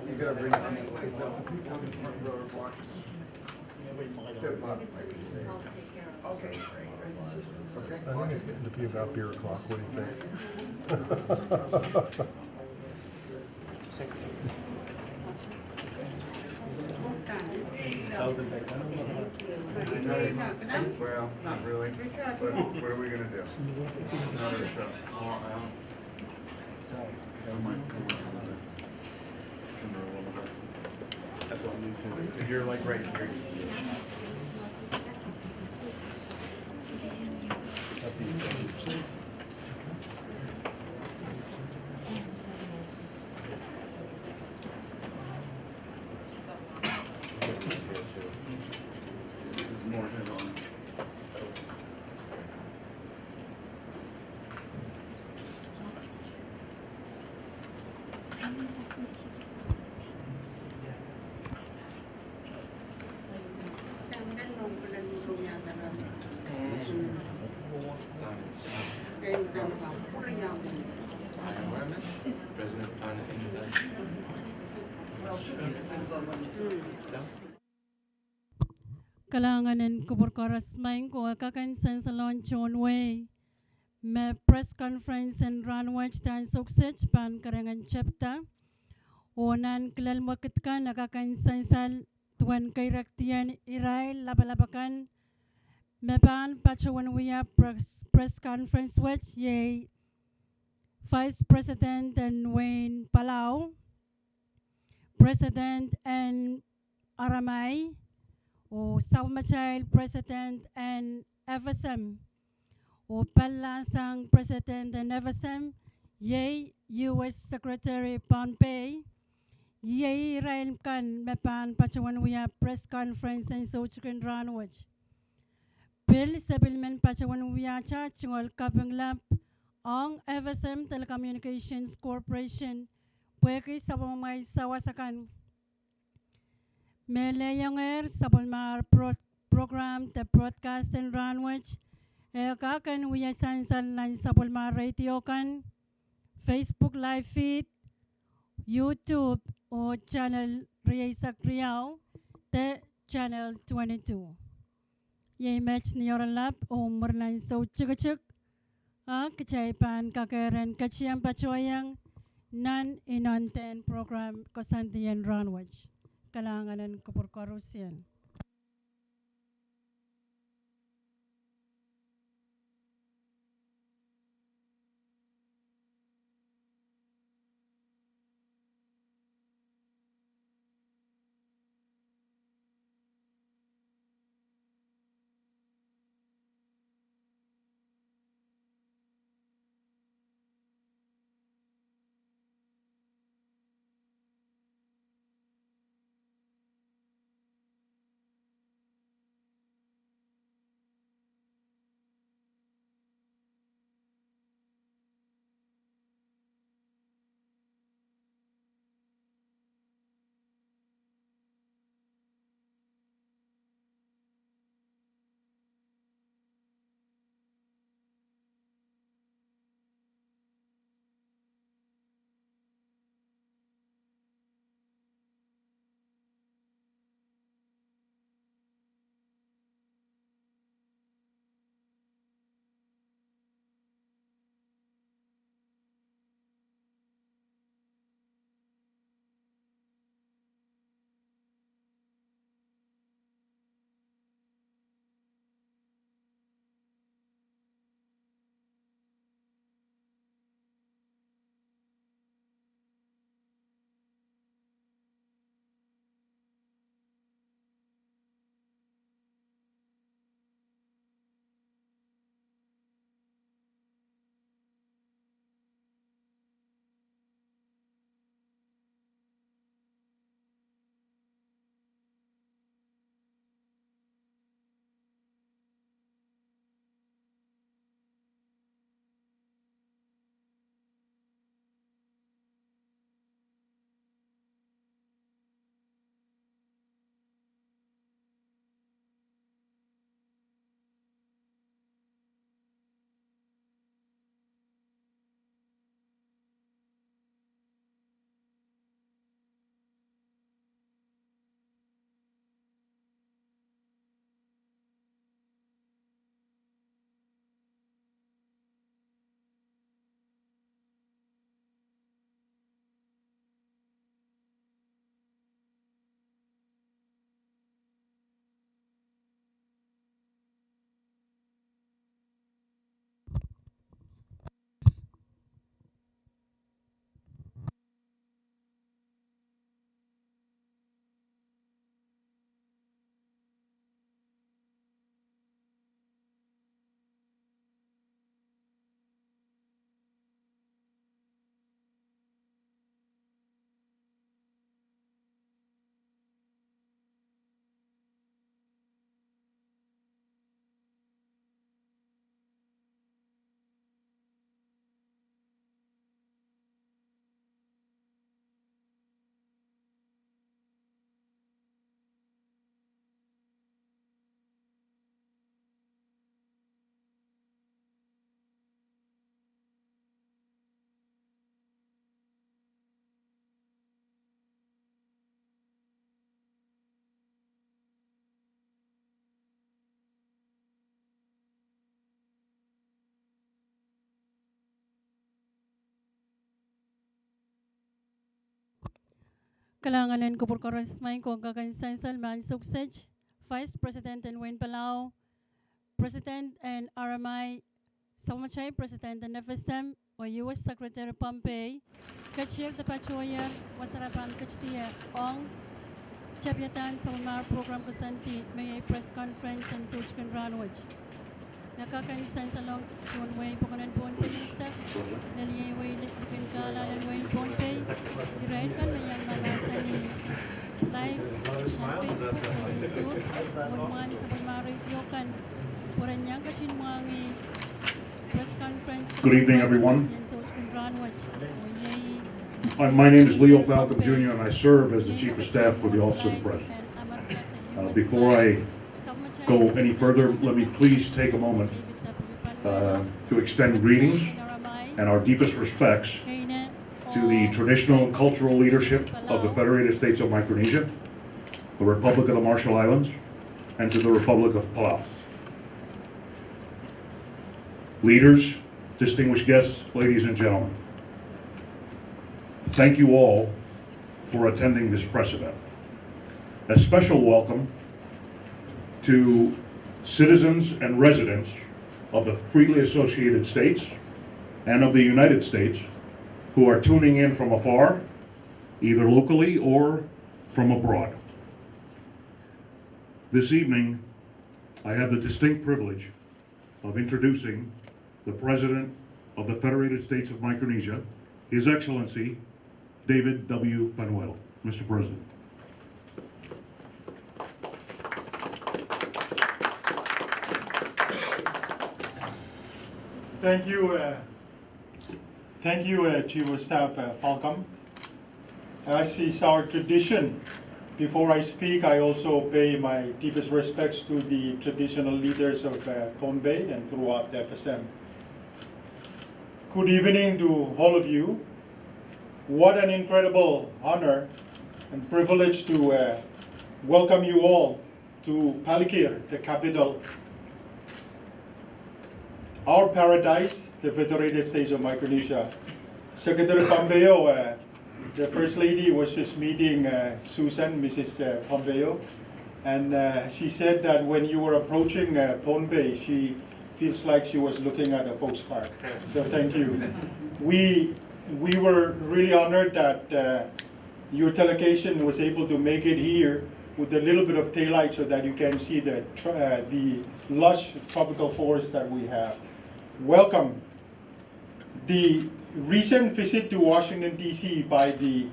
Speaker 8: You gotta bring things up. The people in the front row are blocking. Step up. Okay.
Speaker 10: I think it's getting to be about beer o'clock. What do you think?
Speaker 8: Well, not really. But what are we gonna do? Another show. I might come up with a little bit. If you're like right here. This is more head on.
Speaker 6: Kalanganin ko perkaras main ko kakan sen salon John Way. Me press conference and runway tan sukses pan karangan chapter. Onan kilal makit ka nakakan sen sal tuan kay raktian iray labalabakan. Me pan pachawan wiya press conference which ye Vice President and Wayne Palau, President and Aramay, o Saumachail President and FSM, o Palasang President and FSM, Ye U.S. Secretary Pompey, Ye Rail Kan Mepan Pachawanwia Press Conference and Sochikin Ranwich. Bill Sebilman Pachawanwia Chachingol Kaping Lamp, ang FSM Telecommunications Corporation, Pweki Sabomay Sawasakan. Meleyanger Sabomar Program the Broadcast and Ranwich, Kakan Wiya Sansan Lan Sabomar Radio Kan, Facebook Live Feed, YouTube o Channel Riyasak Riyaw, the Channel 22. Ye match ni Yoralap o Murnan So Chukachuk. Kecaipan kakeren keciam pacoyang nan inonten program kosantian ranwaj kalanganan keperkorusian. Kalanganan ko por karasmay ko kakansan Salman Suksej, Vice President and Wayne Palau, President and RMI, Salmachay President and FSM, or U.S. Secretary Pompey, Kachir the Pachoya, Wasarapan Kachtia, Ong, Chapiatan Salmar Program Kustanti, may press conference and Suchkan Ranwich. Nakakansan sa long Way Pukanan Pompey, Naliyay Likin Kala and Wayne Pompey, Irain kan mayang malasa ni live on Facebook and YouTube, Mulman sa pagmarito kan, Puranyang Kachin Mwangi, press conference.
Speaker 10: Good evening, everyone. My name is Leo Falcom Jr., and I serve as the Chief of Staff for the Office of the President. Before I go any further, let me please take a moment to extend greetings and our deepest respects to the traditional and cultural leadership of the Federated States of Micronesia, the Republic of the Marshall Islands, and to the Republic of Palau. Leaders, distinguished guests, ladies and gentlemen, thank you all for attending this press event. A special welcome to citizens and residents of the freely associated states and of the United States who are tuning in from afar, either locally or from abroad. This evening, I have the distinct privilege of introducing the President of the Federated States of Micronesia, His Excellency, David W. Panuelo. Mr. President.
Speaker 13: Thank you, Chief of Staff Falcom. As is our tradition, before I speak, I also pay my deepest respects to the traditional leaders of Palm Bay and throughout the FSM. Good evening to all of you. What an incredible honor and privilege to welcome you all to Palikir, the capital, our paradise, the Federated States of Micronesia. Secretary Pompeo, the First Lady was just meeting Susan, Mrs. Pompeo, and she said that when you were approaching Pohnpei, she feels like she was looking at a postcard. So thank you. We were really honored that your delegation was able to make it here with a little bit of daylight so that you can see the lush tropical forest that we have. Welcome. The recent visit to Washington, D.C. by the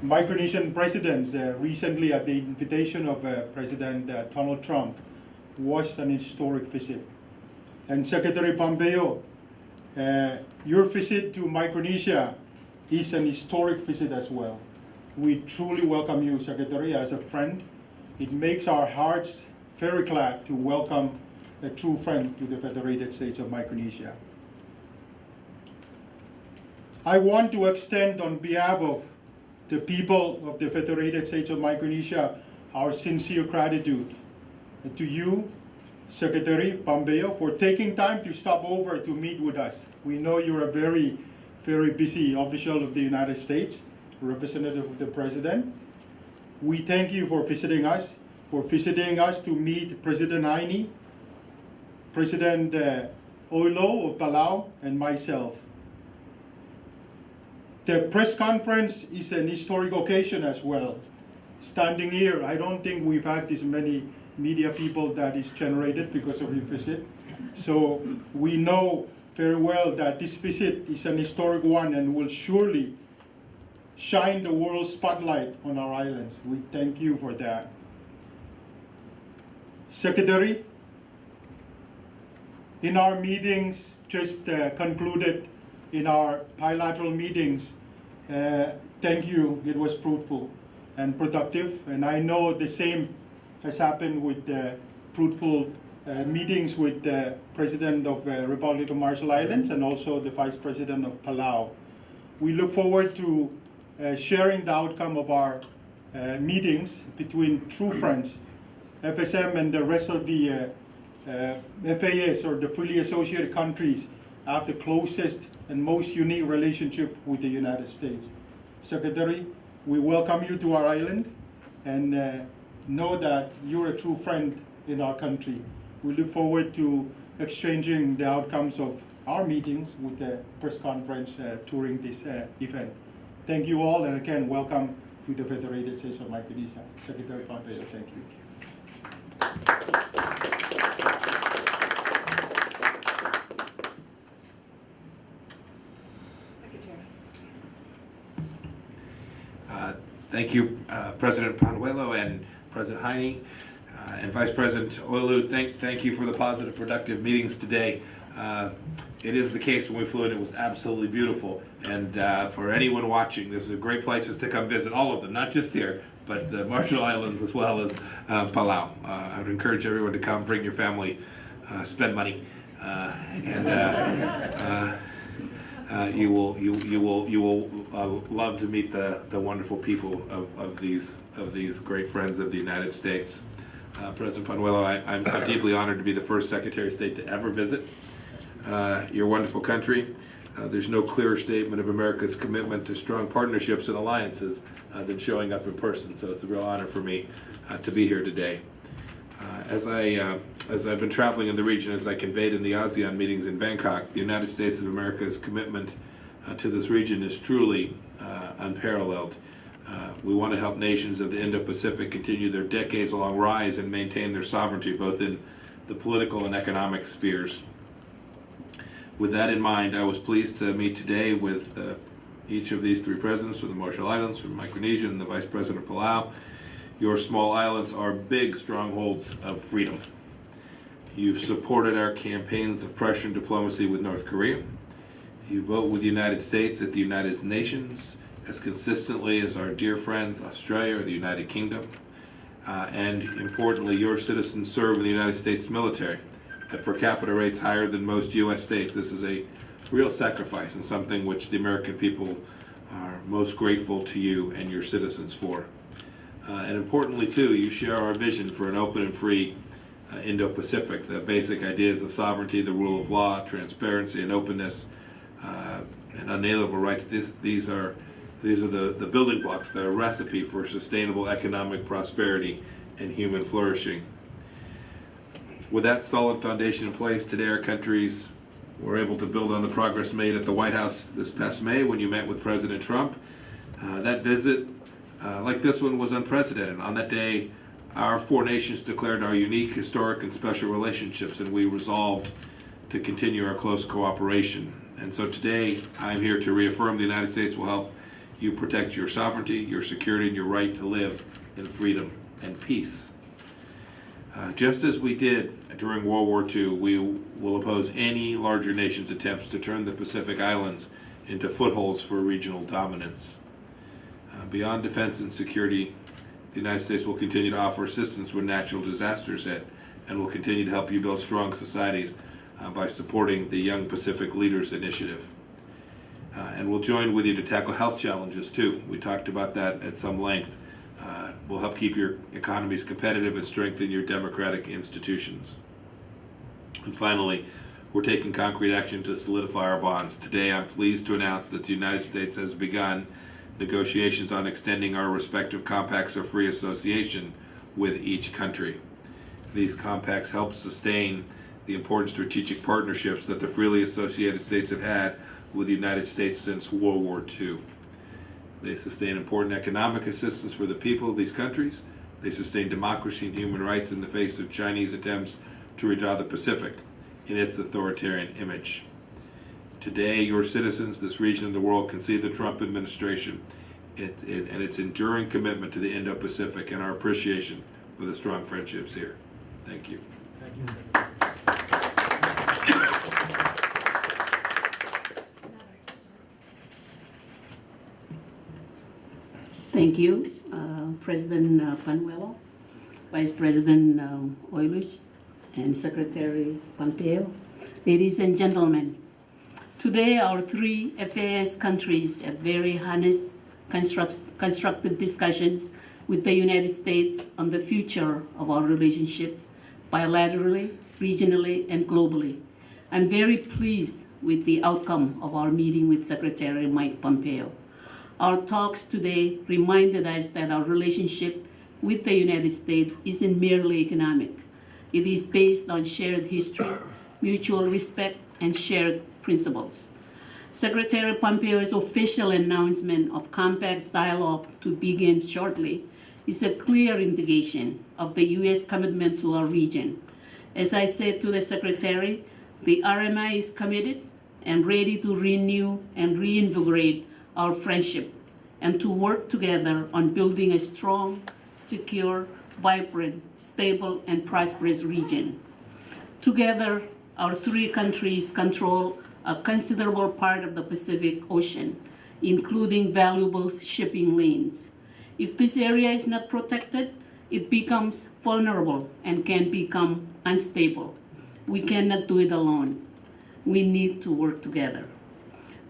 Speaker 13: Micronesian presidents recently at the invitation of President Donald Trump was an historic visit. And Secretary Pompeo, your visit to Micronesia is an historic visit as well. We truly welcome you, Secretary, as a friend. It makes our hearts very glad to welcome a true friend to the Federated States of Micronesia. I want to extend on behalf of the people of the Federated States of Micronesia our sincere gratitude to you, Secretary Pompeo, for taking time to stop over to meet with us. We know you're a very, very busy official of the United States, representative of the President. We thank you for visiting us to meet President Heine, President Oilo of Palau, and myself. The press conference is an historic occasion as well. Standing here, I don't think we've had this many media people that is generated because of your visit. So we know very well that this visit is an historic one and will surely shine the world spotlight on our islands. We thank you for that. Secretary, in our meetings just concluded, in our bilateral meetings, thank you, it was fruitful and productive, and I know the same has happened with fruitful meetings with the President of the Republic of Marshall Islands and also the Vice President of Palau. We look forward to sharing the outcome of our meetings between true friends, FSM and the rest of the FAS, or the fully associated countries, have the closest and most unique relationship with the United States. Secretary, We welcome you to our island and know that you're a true friend in our country. We look forward to exchanging the outcomes of our meetings with the press conference during this event. Thank you all, and again, welcome to the Federated States of Micronesia. Secretary Pompeo, thank you.
Speaker 14: Thank you, President Panuelo and President Heine and Vice President Oilu. Thank you for the positive, productive meetings today. It is the case when we flew in, it was absolutely beautiful. And for anyone watching, this is a great places to come visit, all of them, not just here, but the Marshall Islands as well as Palau. I would encourage everyone to come, bring your family, spend money, you will love to meet the wonderful people of these great friends of the United States. President Panuelo, I'm deeply honored to be the first Secretary of State to ever visit your wonderful country. There's no clearer statement of America's commitment to strong partnerships and alliances than showing up in person. So it's a real honor for me to be here today. As I've been traveling in the region, as I conveyed in the ASEAN meetings in Bangkok, the United States of America's commitment to this region is truly unparalleled. We want to help nations of the Indo-Pacific continue their decades-long rise and maintain their sovereignty, both in the political and economic spheres. With that in mind, I was pleased to meet today with each of these three presidents from the Marshall Islands, from Micronesia, and the Vice President of Palau. Your small islands are big strongholds of freedom. You've supported our campaigns of pressure and diplomacy with North Korea. You vote with the United States at the United Nations as consistently as our dear friends Australia or the United Kingdom. And importantly, your citizens serve in the United States military at per capita rates higher than most U.S. states. This is a real sacrifice and something which the American people are most grateful to you and your citizens for. And importantly, too, you share our vision for an open and free Indo-Pacific. The basic ideas of sovereignty, the rule of law, transparency, and openness, and unalienable rights. These are the building blocks, the recipe for sustainable economic prosperity and human flourishing. With that solid foundation in place, today our countries were able to build on the progress made at the White House this past May when you met with President Trump. That visit, like this one, was unprecedented. On that day, our four nations declared our unique, historic, and special relationships, and we resolved to continue our close cooperation. And so today, I'm here to reaffirm the United States will help you protect your sovereignty, your security, and your right to live in freedom and peace. Just as we did during World War II, we will oppose any larger nation's attempts to turn the Pacific Islands into footholds for regional dominance. Beyond defense and security, the United States will continue to offer assistance when natural disasters hit, and will continue to help you build strong societies by supporting the Young Pacific Leaders Initiative. And we'll join with you to tackle health challenges too. We talked about that at some length. We'll help keep your economies competitive and strengthen your democratic institutions. And finally, we're taking concrete action to solidify our bonds. Today, I'm pleased to announce that the United States has begun negotiations on extending our respective compacts of free association with each country. These compacts help sustain the important strategic partnerships that the freely associated states have had with the United States since World War II. They sustain important economic assistance for the people of these countries. They sustain democracy and human rights in the face of Chinese attempts to redraw the Pacific in its authoritarian image. Today, your citizens, this region of the world, can see the Trump administration and its enduring commitment to the Indo-Pacific and our appreciation for the strong friendships here. Thank you.
Speaker 1: Thank you.
Speaker 15: Thank you, President Panuelo, Vice President Oilu, and Secretary Pompeo. Ladies and gentlemen, today our three FAS countries have very honest, constructive discussions with the United States on the future of our relationship, bilaterally, regionally, and globally. I'm very pleased with the outcome of our meeting with Secretary Mike Pompeo. Our talks today reminded us that our relationship with the United States isn't merely economic. It is based on shared history, mutual respect, and shared principles. Secretary Pompeo's official announcement of compact dialogue to begin shortly is a clear indication of the U.S. commitment to our region. As I said to the Secretary, the RMI is committed and ready to renew and reinvigorate our friendship and to work together on building a strong, secure, vibrant, stable, and prosperous region. Together, our three countries control a considerable part of the Pacific Ocean, including valuable shipping lanes. If this area is not protected, it becomes vulnerable and can become unstable. We cannot do it alone. We need to work together.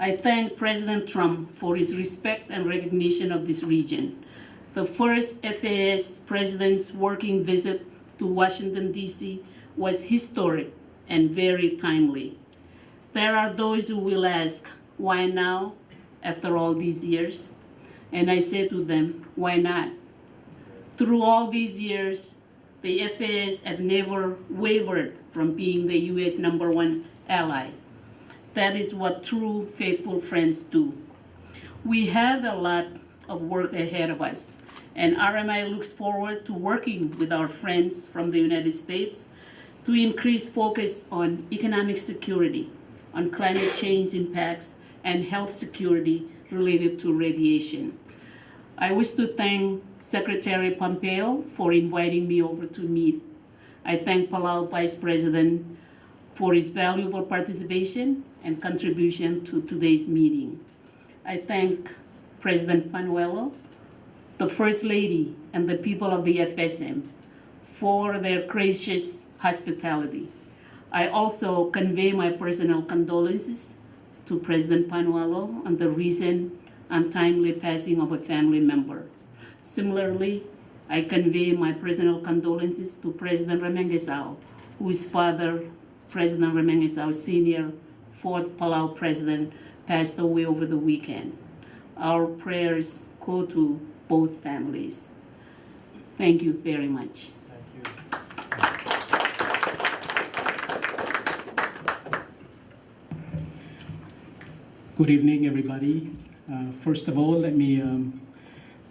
Speaker 15: I thank President Trump for his respect and recognition of this region. The first FAS president's working visit to Washington, D.C. was historic and very timely. There are those who will ask, why now, after all these years? And I say to them, why not? Through all these years, the FAS have never wavered from being the U.S. #1 ally. That is what true faithful friends do. We have a lot of work ahead of us, and RMI looks forward to working with our friends from the United States to increase focus on economic security, on climate change impacts, and health security related to radiation. I wish to thank Secretary Pompeo for inviting me over to meet. I thank Palau Vice President for his valuable participation and contribution to today's meeting. I thank President Panuelo, the First Lady, and the people of the FSM for their gracious hospitality. I also convey my personal condolences to President Panuelo on the recent untimely passing of a family member. Similarly, I convey my personal condolences to President Remengesau, whose father, President Remengesau Sr., fourth Palau president, passed away over the weekend. Our prayers go to both families. Thank you very much.
Speaker 16: Good evening, everybody. First of all, let me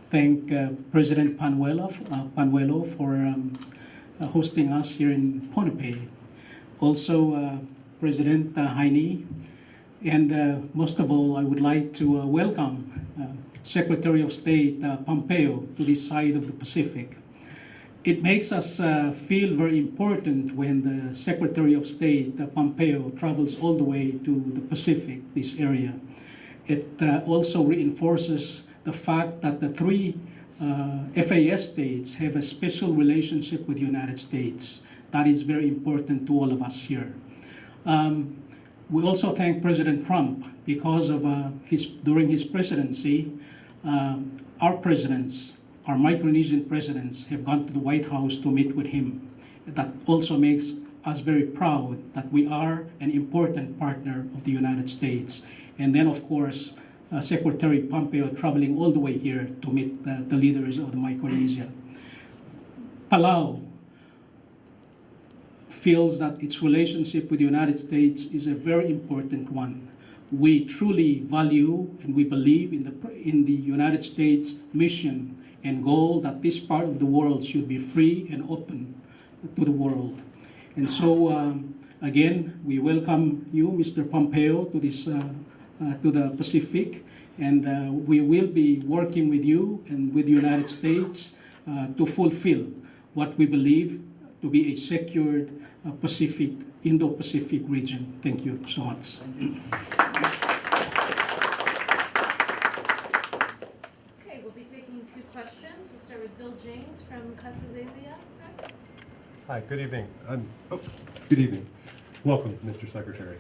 Speaker 16: thank President Panuelo for hosting us here in Pohnpei. Also, President Heine, and most of all, I would like to welcome Secretary of State Pompeo to this side of the Pacific. It makes us feel very important when the Secretary of State Pompeo travels all the way to the Pacific, this area. It also reinforces the fact that the three FAS states have a special relationship with the United States. That is very important to all of us here. We also thank President Trump because of during his presidency, our presidents, our Micronesian presidents, have gone to the White House to meet with him. That also makes us very proud that we are an important partner of the United States. And then, of course, Secretary Pompeo traveling all the way here to meet the leaders of the Micronesia. Palau feels that its relationship with the United States is a very important one. We truly value and we believe in the United States mission and goal that this part of the world should be free and open to the world. And so, again, we welcome you, Mr. Pompeo, to this to the Pacific, and we will be working with you and with the United States to fulfill what we believe to be a secured Pacific, Indo-Pacific region. Thank you so much.
Speaker 17: Okay, we'll be taking two questions. We'll start with Bill James from Casa Delia Press.
Speaker 18: Hi, good evening. Good evening. Welcome, Mr. Secretary.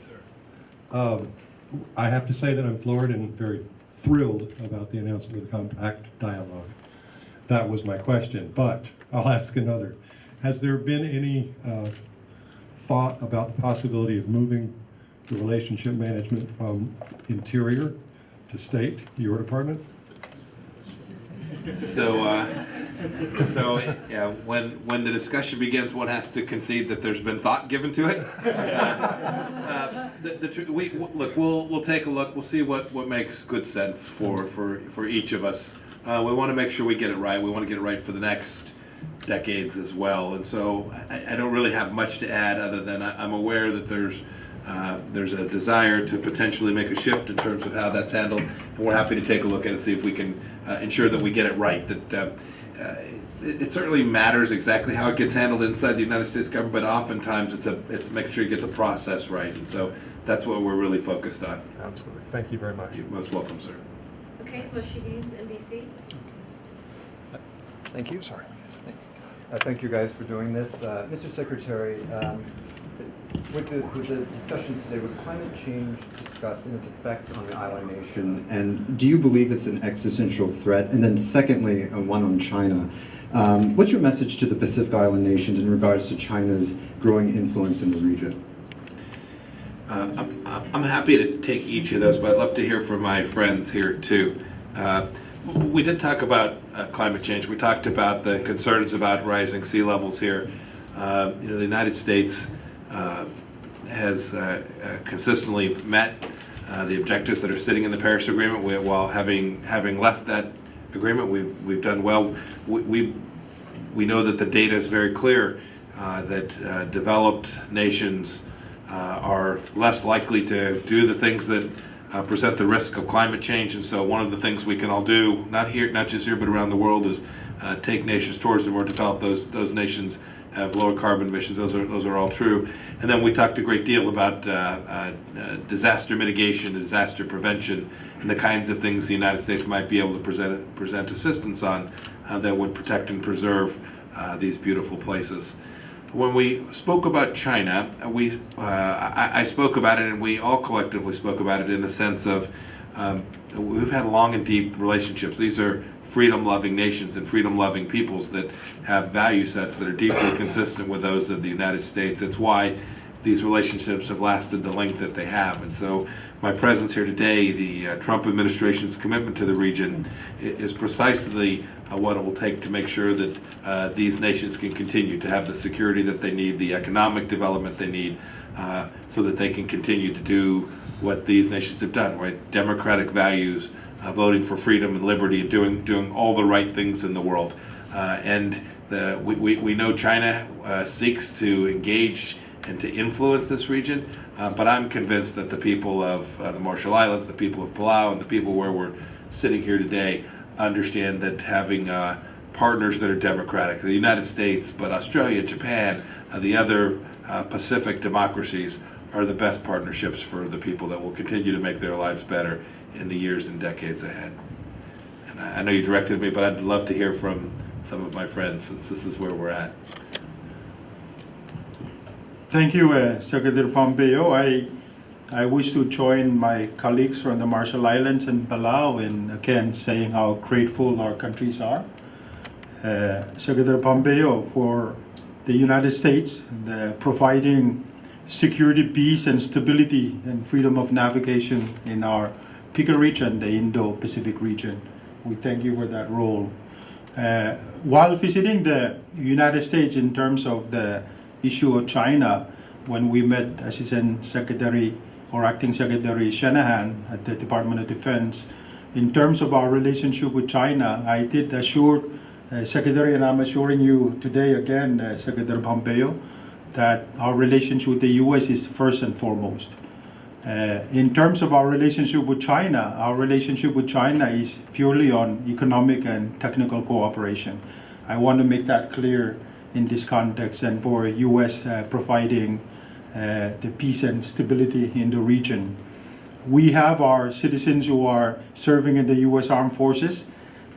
Speaker 18: I have to say that I'm floored and very thrilled about the announcement of the compact dialogue. That was my question, but I'll ask another. Has there been any thought about the possibility of moving the relationship management from Interior to State, your department?
Speaker 14: So yeah, when the discussion begins, one has to concede that there's been thought given to it. We'll take a look. We'll see what makes good sense for each of us. We want to make sure we get it right. We want to get it right for the next decades as well. And so I don't really have much to add other than I'm aware that there's a desire to potentially make a shift in terms of how that's handled, and we're happy to take a look at it and see if we can ensure that we get it right. That it certainly matters exactly how it gets handled inside the United States government, but oftentimes it's making sure you get the process right, and so that's what we're really focused on.
Speaker 18: Absolutely. Thank you very much.
Speaker 14: You're most welcome, sir.
Speaker 17: Okay, Bush Gaines, NBC.
Speaker 19: Thank you. Sorry. Thank you guys for doing this. Mr. Secretary, with the discussions today, was climate change discussed and its effects on the island nation? And do you believe it's an existential threat? And then secondly, one on China. What's your message to the Pacific Island nations in regards to China's growing influence in the region?
Speaker 14: I'm happy to take each of those, but I'd love to hear from my friends here too. We did talk about climate change. We talked about the concerns about rising sea levels here. The United States has consistently met the objectives that are sitting in the Paris Agreement. While having left that agreement, we've done well. We know that the data is very clear that developed nations are less likely to do the things that present the risk of climate change, and so one of the things we can all do, not just here, but around the world, is take nations towards the more developed. Those nations have lower carbon emissions. Those are all true. And then we talked a great deal about disaster mitigation, disaster prevention, and the kinds of things the United States might be able to present assistance on that would protect and preserve these beautiful places. When we spoke about China, I spoke about it, and we all collectively spoke about it in the sense of we've had long and deep relationships. These are freedom-loving nations and freedom-loving peoples that have value sets that are deeply consistent with those of the United States. It's why these relationships have lasted the length that they have. And so my presence here today, the Trump administration's commitment to the region, is precisely what it will take to make sure that these nations can continue to have the security that they need, the economic development they need, so that they can continue to do what these nations have done, right? Democratic values, voting for freedom and liberty, and doing all the right things in the world. We know China seeks to engage and to influence this region, but I'm convinced that the people of the Marshall Islands, the people of Palau, and the people where we're sitting here today understand that having partners that are democratic, the United States, but Australia, Japan, the other Pacific democracies are the best partnerships for the people that will continue to make their lives better in the years and decades ahead. And I know you directed me, but I'd love to hear from some of my friends, since this is where we're at.
Speaker 13: Thank you, Secretary Pompeo. I wish to join my colleagues from the Marshall Islands and Palau in again saying how grateful our countries are. Secretary Pompeo, for the United States, providing security, peace, and stability and freedom of navigation in our bigger region, the Indo-Pacific region. We thank you for that role. While visiting the United States in terms of the issue of China, when we met Assistant Secretary or Acting Secretary Shanahan at the Department of Defense, in terms of our relationship with China, I did assure Secretary, and I'm assuring you today again, Secretary Pompeo, that our relationship with the U.S. is first and foremost. In terms of our relationship with China, our relationship with China is purely on economic and technical cooperation. I want to make that clear in this context, and for U.S. Providing the peace and stability in the region. We have our citizens who are serving in the U.S. Armed Forces.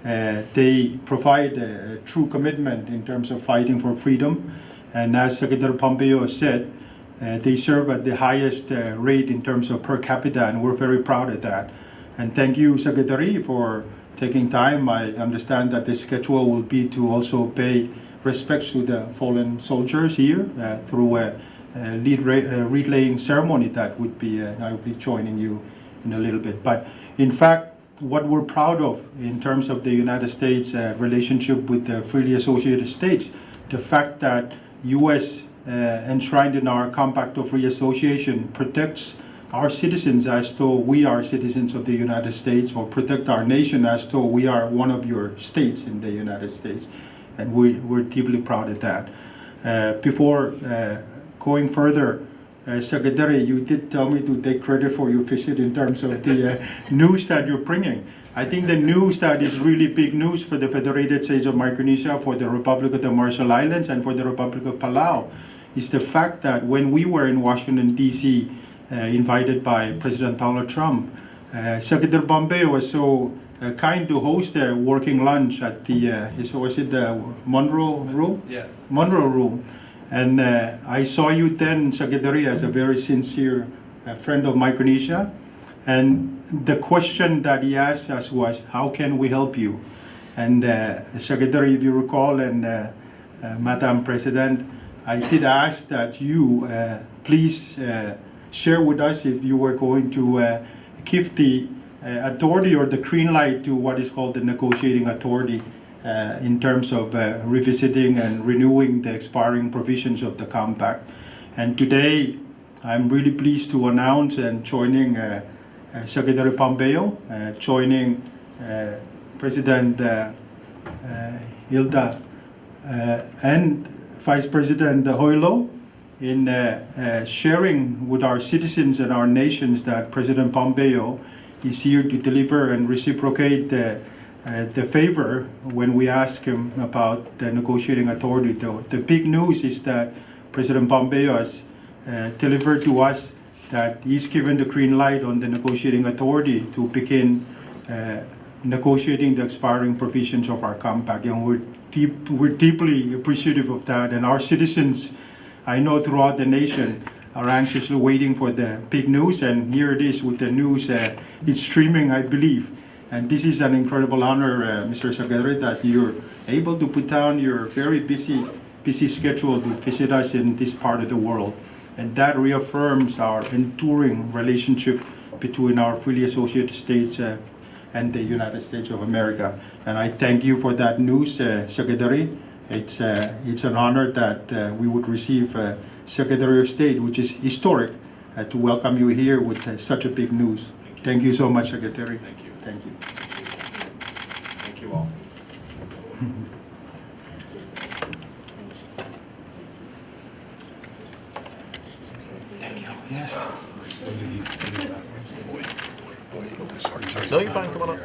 Speaker 13: They provide a true commitment in terms of fighting for freedom. And as Secretary Pompeo said, they serve at the highest rate in terms of per capita, and we're very proud of that. And thank you, Secretary, for taking time. I understand that the schedule will be to also pay respects to the fallen soldiers here through a relaying ceremony that would be, I will be joining you in a little bit. But in fact, what we're proud of in terms of the United States relationship with the freely associated states. The fact that U.S. Enshrined in our Compact of Free Association protects our citizens as though we are citizens of the United States, or protect our nation as though we are one of your states in the United States. And we're deeply proud of that. Before going further, Secretary, you did tell me to take credit for your visit in terms of the news that you're bringing. I think the news that is really big news for the Federated States of Micronesia, for the Republic of the Marshall Islands, and for the Republic of Palau is the fact that when we were in Washington, D.C., invited by President Donald Trump, Secretary Pompeo was so kind to host a working lunch at the, was it the Monroe Room?
Speaker 14: Yes.
Speaker 13: Monroe Room. And I saw you then, Secretary, as a very sincere friend of Micronesia. And the question that he asked us was, how can we help you? And Secretary, if you recall, and Madam President, I did ask that you please share with us if you were going to give the authority or the green light to what is called the negotiating authority in terms of revisiting and renewing the expiring provisions of the compact. And today, I'm really pleased to announce and joining Secretary Pompeo, joining President Hilda and Vice President Hoylo in sharing with our citizens and our nations that President Pompeo is here to deliver and reciprocate the favor when we ask him about the negotiating authority. The big news is that President Pompeo has delivered to us that he's given the green light on the negotiating authority to begin negotiating the expiring provisions of our compact. And we're deeply appreciative of that. And our citizens, I know throughout the nation, are anxiously waiting for the big news. And here it is with the news. It's streaming, I believe. And this is an incredible honor, Mr. Secretary, that you're able to put down your very busy schedule to visit us in this part of the world. And that reaffirms our enduring relationship between our freely associated states and the United States of America. And I thank you for that news, Secretary. It's an honor that we would receive Secretary of State, which is historic, to welcome you here with such a big news. Thank you so much, Secretary.
Speaker 14: Thank you.
Speaker 13: Thank you.
Speaker 14: Thank you all.
Speaker 13: Thank you. Yes.
Speaker 14: No, you're fine. Come on up.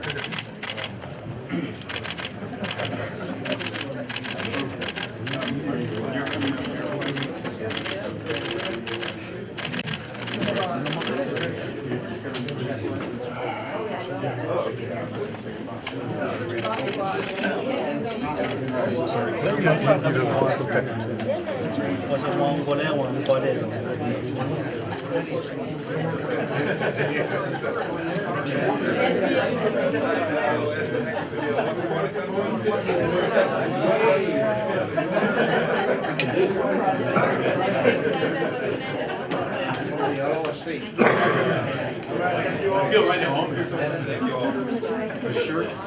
Speaker 1: I feel right at home here. Thank you all. The shirts.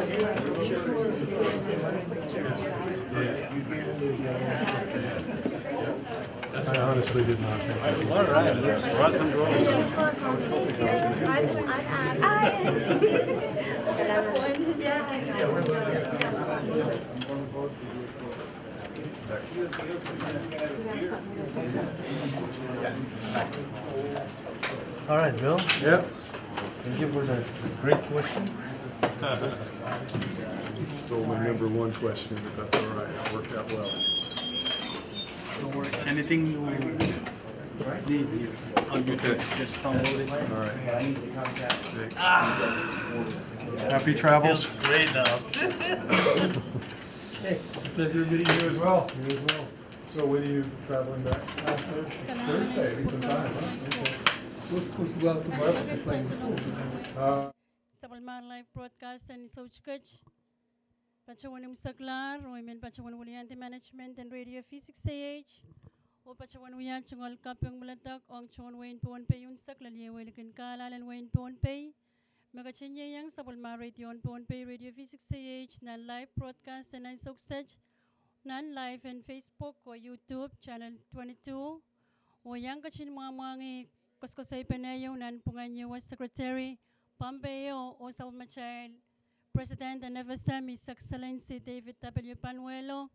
Speaker 18: I honestly did not think that was
Speaker 1: All right, let's rock and roll. All right, Bill.
Speaker 18: Yep.
Speaker 1: Thank you for the great question.
Speaker 18: Stole my number one question, but that's all right. It worked out well.
Speaker 1: Don't worry. Anything you need, I'll get it. Just download it.
Speaker 18: All right. Happy travels.
Speaker 1: Feels great now. Hey, pleasure meeting you as well.
Speaker 18: You as well. So when are you traveling back? Thursday, need some time, huh? Okay.
Speaker 1: Who's going to work?
Speaker 6: Sabal live broadcast and Souchkach. Pachawanum Saklar, Women Pachawan Wulianti Management and Radio Physics AH. O Pachawan Wiyan Chungol Kapyung Mulatak, Ong Chon Wayne Pon Pay Yun Saklali Welikan Kalal and Wayne Pon Pay. Magachinye yang sabol ma radio on Pay Radio V6AH nan live broadcast and success nan live and Facebook o YouTube channel 22 o yang kachin mga koskosay panayo nan punganyo Secretary Pompeo o sa Child President and FSM His Excellency David W. Panuelo,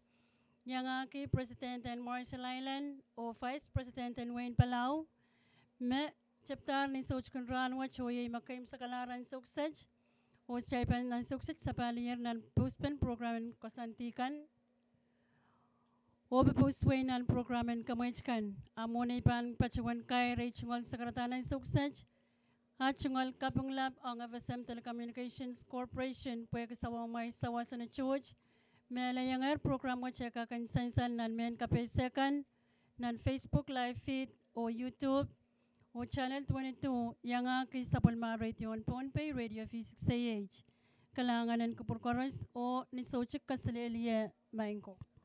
Speaker 6: yang aki President and Marshall Island o Vice President and Wayne Palau, me chapter ni Soch Kunran Watch o yay makaim sa kalaran suksej o siyaipan ng suksej sa palier ng postpen program kosantikan o bepusway ng program kamoychkan amonay pan pachuan kay Rachel sa karatanan suksej at chungol kapunglap ang FSM Telecommunications Corporation pwede sa may sawa sa na church melayang program mo check kan sansan nan men kapesekan nan Facebook live feed o YouTube o Channel 22 yang aki sa Palma Radio on Pay Radio V6AH kalanganan ko por o ni Sochik Kasalelia Maingko.